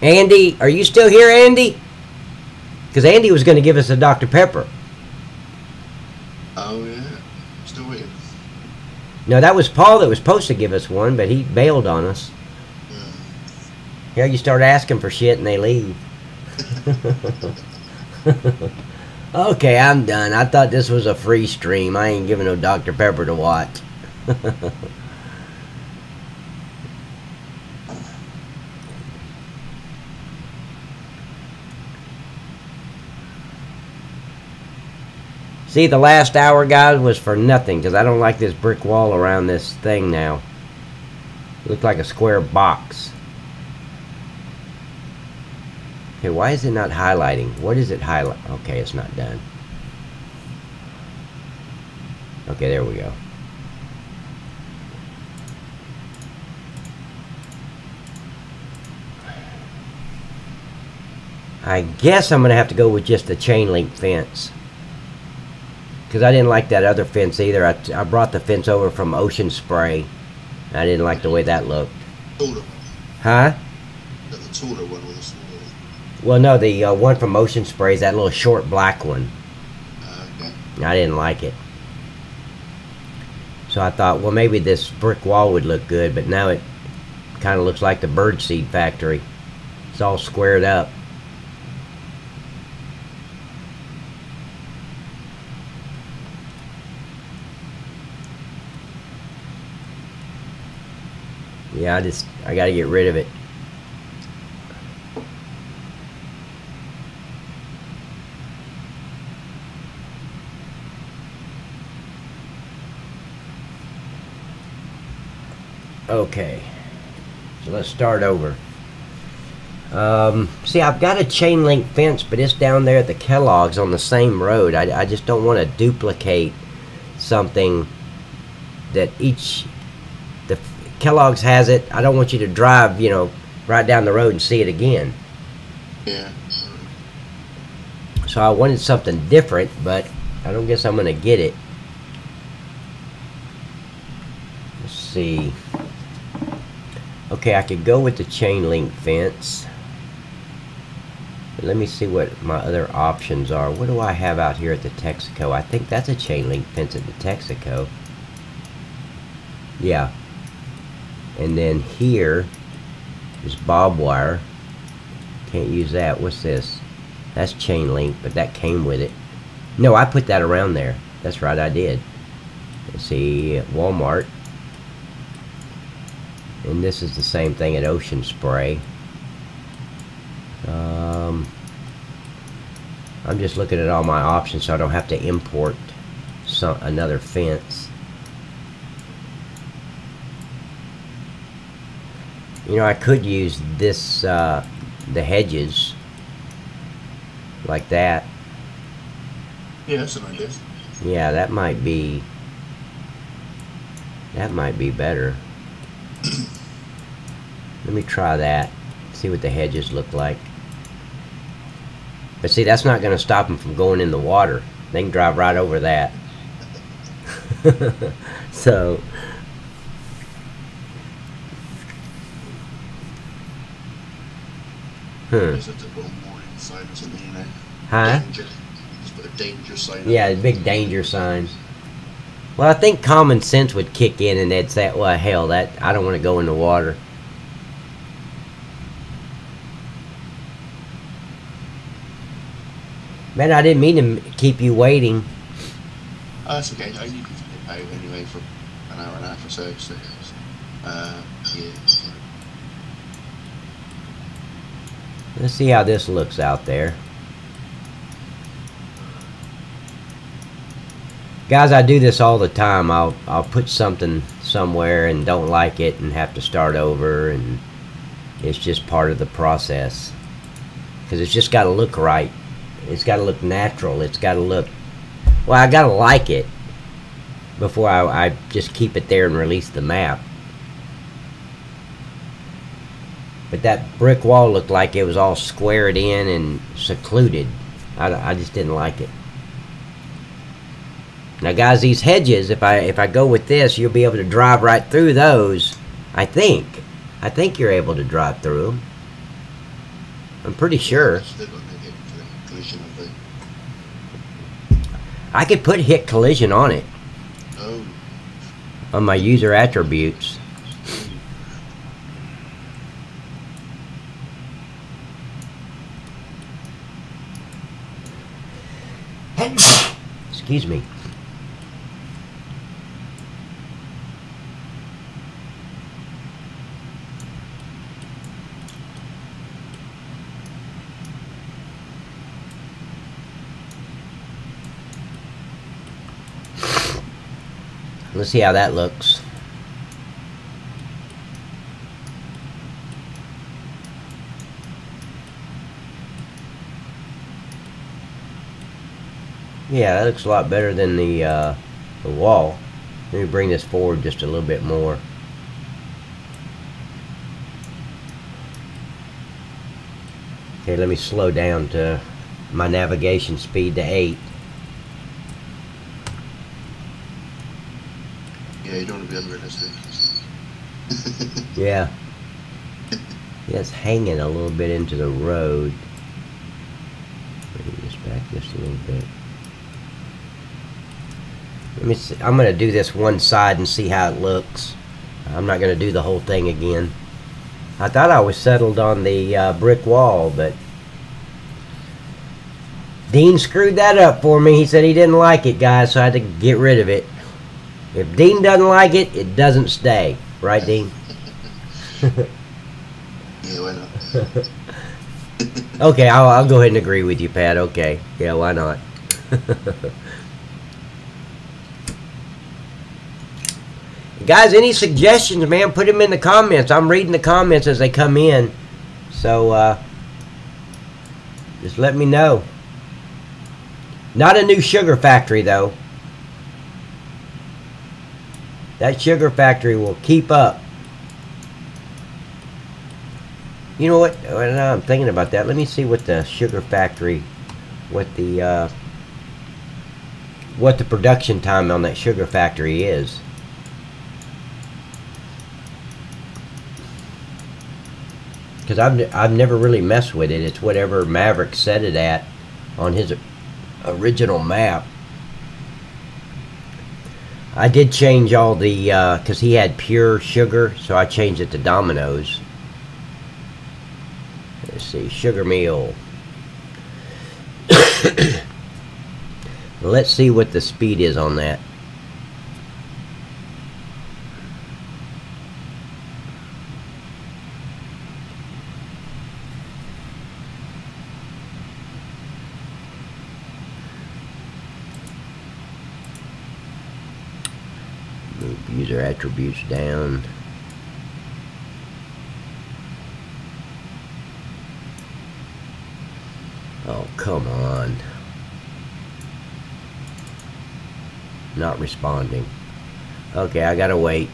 Andy, are you still here, Andy? Because Andy was going to give us a Dr. Pepper. Oh, yeah. Still waiting. No, that was Paul that was supposed to give us one, but he bailed on us. Yeah, you start asking for shit and they leave. Okay, I'm done. I thought this was a free stream. I ain't giving no Dr. Pepper to watch. See, the last hour, guys, was for nothing because I don't like this brick wall around this thing now. It looked like a square box. Okay, why is it not highlighting? What is it highlight? Okay, it's not done. Okay, there we go. I guess I'm going to have to go with just the chain link fence. because I didn't like that other fence either. I brought the fence over from Ocean Spray. I didn't like the way that looked. Taller one. Huh? The taller one or the smaller one? Well, no, the one from Ocean Spray is that little short black one. Okay. I didn't like it. So I thought, well, maybe this brick wall would look good, but now it kind of looks like the birdseed factory. It's all squared up. Yeah, I gotta get rid of it. Okay, so let's start over. See, I've got a chain link fence, but it's down there at the Kellogg's on the same road. I just don't want to duplicate something that the Kellogg's has it. I don't want you to drive, you know, right down the road and see it again. Yeah. So I wanted something different, but I don't guess I'm going to get it. Let's see. Okay, I could go with the chain link fence. But let me see what my other options are. What do I have out here at the Texaco? I think that's a chain link fence at the Texaco. Yeah. And then here is barbed wire. Can't use that. What's this? That's chain link, but that came with it. No, I put that around there. That's right, I did. Let's see, at Walmart. And this is the same thing at Ocean Spray. I'm just looking at all my options so I don't have to import another fence. You know, I could use this, the hedges, like that. Yeah, that's an idea. Yeah, that might be better. Let me try that, see what the hedges look like. But see, that's not going to stop them from going in the water. They can drive right over that. So, Just have to put a warning sign or something in there. Huh? Danger. Just put a danger sign. Yeah, a big danger sign. Well, I think common sense would kick in and they'd say, well, hell, I don't want to go in the water. Man, I didn't mean to keep you waiting. Oh, that's okay. I usually get paid anyway for an hour and a half or so. So yeah. So. Let's see how this looks out there. Guys, I do this all the time. I'll put something somewhere and don't like it and have to start over, and it's just part of the process. Because it's just got to look right. It's got to look natural. It's got to look... Well, I got to like it before I just keep it there and release the map. But that brick wall looked like it was all squared in and secluded. I just didn't like it. Now, guys, these hedges, if I go with this, you'll be able to drive right through those. I think you're able to drive through them. I'm pretty sure. I could put hit collision on it. Oh. On my user attributes. Excuse me. Let's see how that looks. Yeah, that looks a lot better than the wall. Let me bring this forward just a little bit more. Okay, let me slow down to my navigation speed to 8. be unrealistic. Yeah. Yeah, it's hanging a little bit into the road. Bring this back just a little bit. Let me see. I'm going to do this one side and see how it looks. I'm not going to do the whole thing again. I thought I was settled on the brick wall, but Dean screwed that up for me. He said he didn't like it, guys, so I had to get rid of it. If Dean doesn't like it, it doesn't stay. Right, Dean? Yeah, why not? Okay, I'll go ahead and agree with you, Pat. Okay. Yeah, why not? Guys, any suggestions, man, put them in the comments. I'm reading the comments as they come in. So, just let me know. Not a new sugar factory, though. That sugar factory will keep up. You know what? Now I'm thinking about that. Let me see what the sugar factory, what the production time on that sugar factory is. Because I've never really messed with it. It's whatever Maverick set it at on his original map. I did change all the because he had pure sugar, so I changed it to Domino's. Let's see, sugar meal. Let's see what the speed is on that. Move user attributes down. Oh, come on. Not responding. Okay, I gotta wait.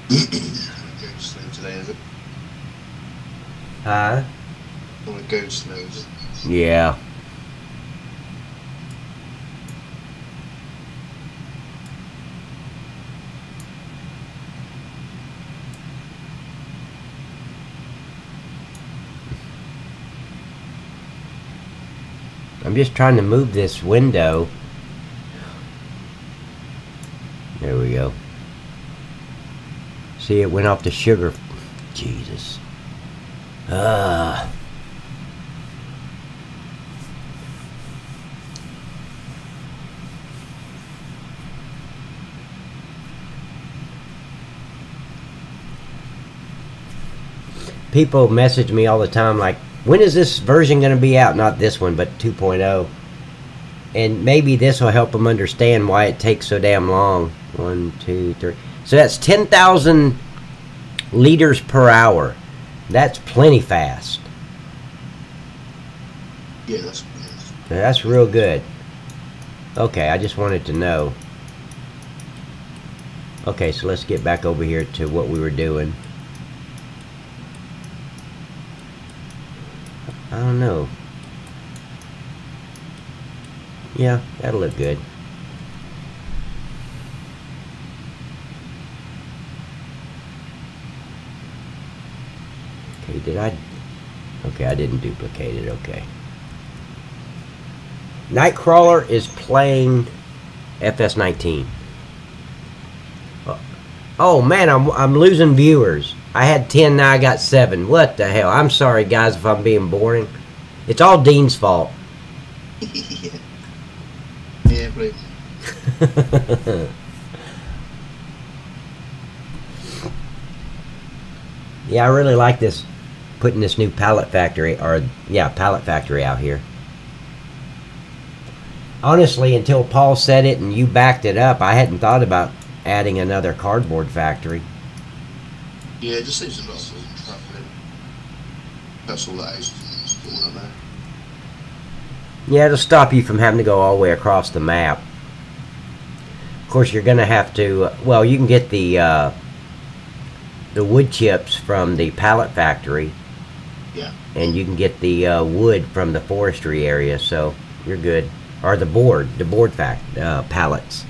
Slow today, is it? Huh? I want to go slow. Yeah. I'm just trying to move this window. There we go. See, it went off the sugar. Jesus. People message me all the time like, when is this version going to be out? Not this one, but 2.0. And maybe this will help them understand why it takes so damn long. 1, 2, 3. So that's 10,000 liters per hour. That's plenty fast. Yeah, That's real good. Okay, I just wanted to know. Okay, so let's get back over here to what we were doing. I don't know. Yeah, that'll look good. Okay, did I? Okay, I didn't duplicate it. Okay. Nightcrawler is playing FS17. Oh man, I'm losing viewers. I had 10, now I got 7. What the hell? I'm sorry, guys, if I'm being boring. It's all Dean's fault. Yeah, please. Yeah, I really like this, putting this new pallet factory, or yeah, pallet factory out here. Honestly, until Paul said it and you backed it up, I hadn't thought about adding another cardboard factory. Yeah, it just seems a lot of travelling. That's all that is. All that there. Yeah, it'll stop you from having to go all the way across the map. Of course, you're going to have to, well, you can get the wood chips from the pallet factory. Yeah. And you can get the wood from the forestry area, so you're good. Or the board pallets.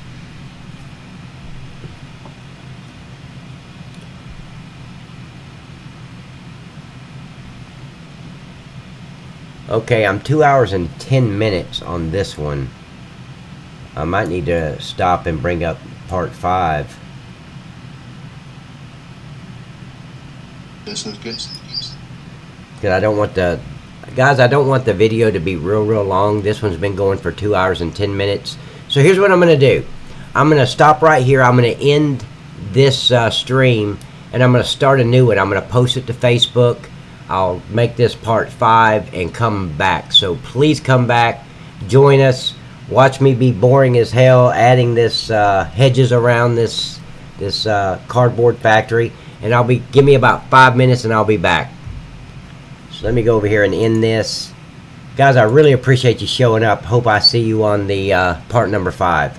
Okay, I'm 2 hours and 10 minutes on this one. I might need to stop and bring up part 5. This one's good. Because I don't want the... Guys, I don't want the video to be real long. This one's been going for 2 hours and 10 minutes. So here's what I'm going to do. I'm going to stop right here. I'm going to end this stream. And I'm going to start a new one. I'm going to post it to Facebook. I'll make this part 5 and come back. So please come back. Join us. Watch me be boring as hell adding this hedges around this cardboard factory. And give me about 5 minutes and I'll be back. So let me go over here and end this. Guys, I really appreciate you showing up. Hope I see you on the part number 5.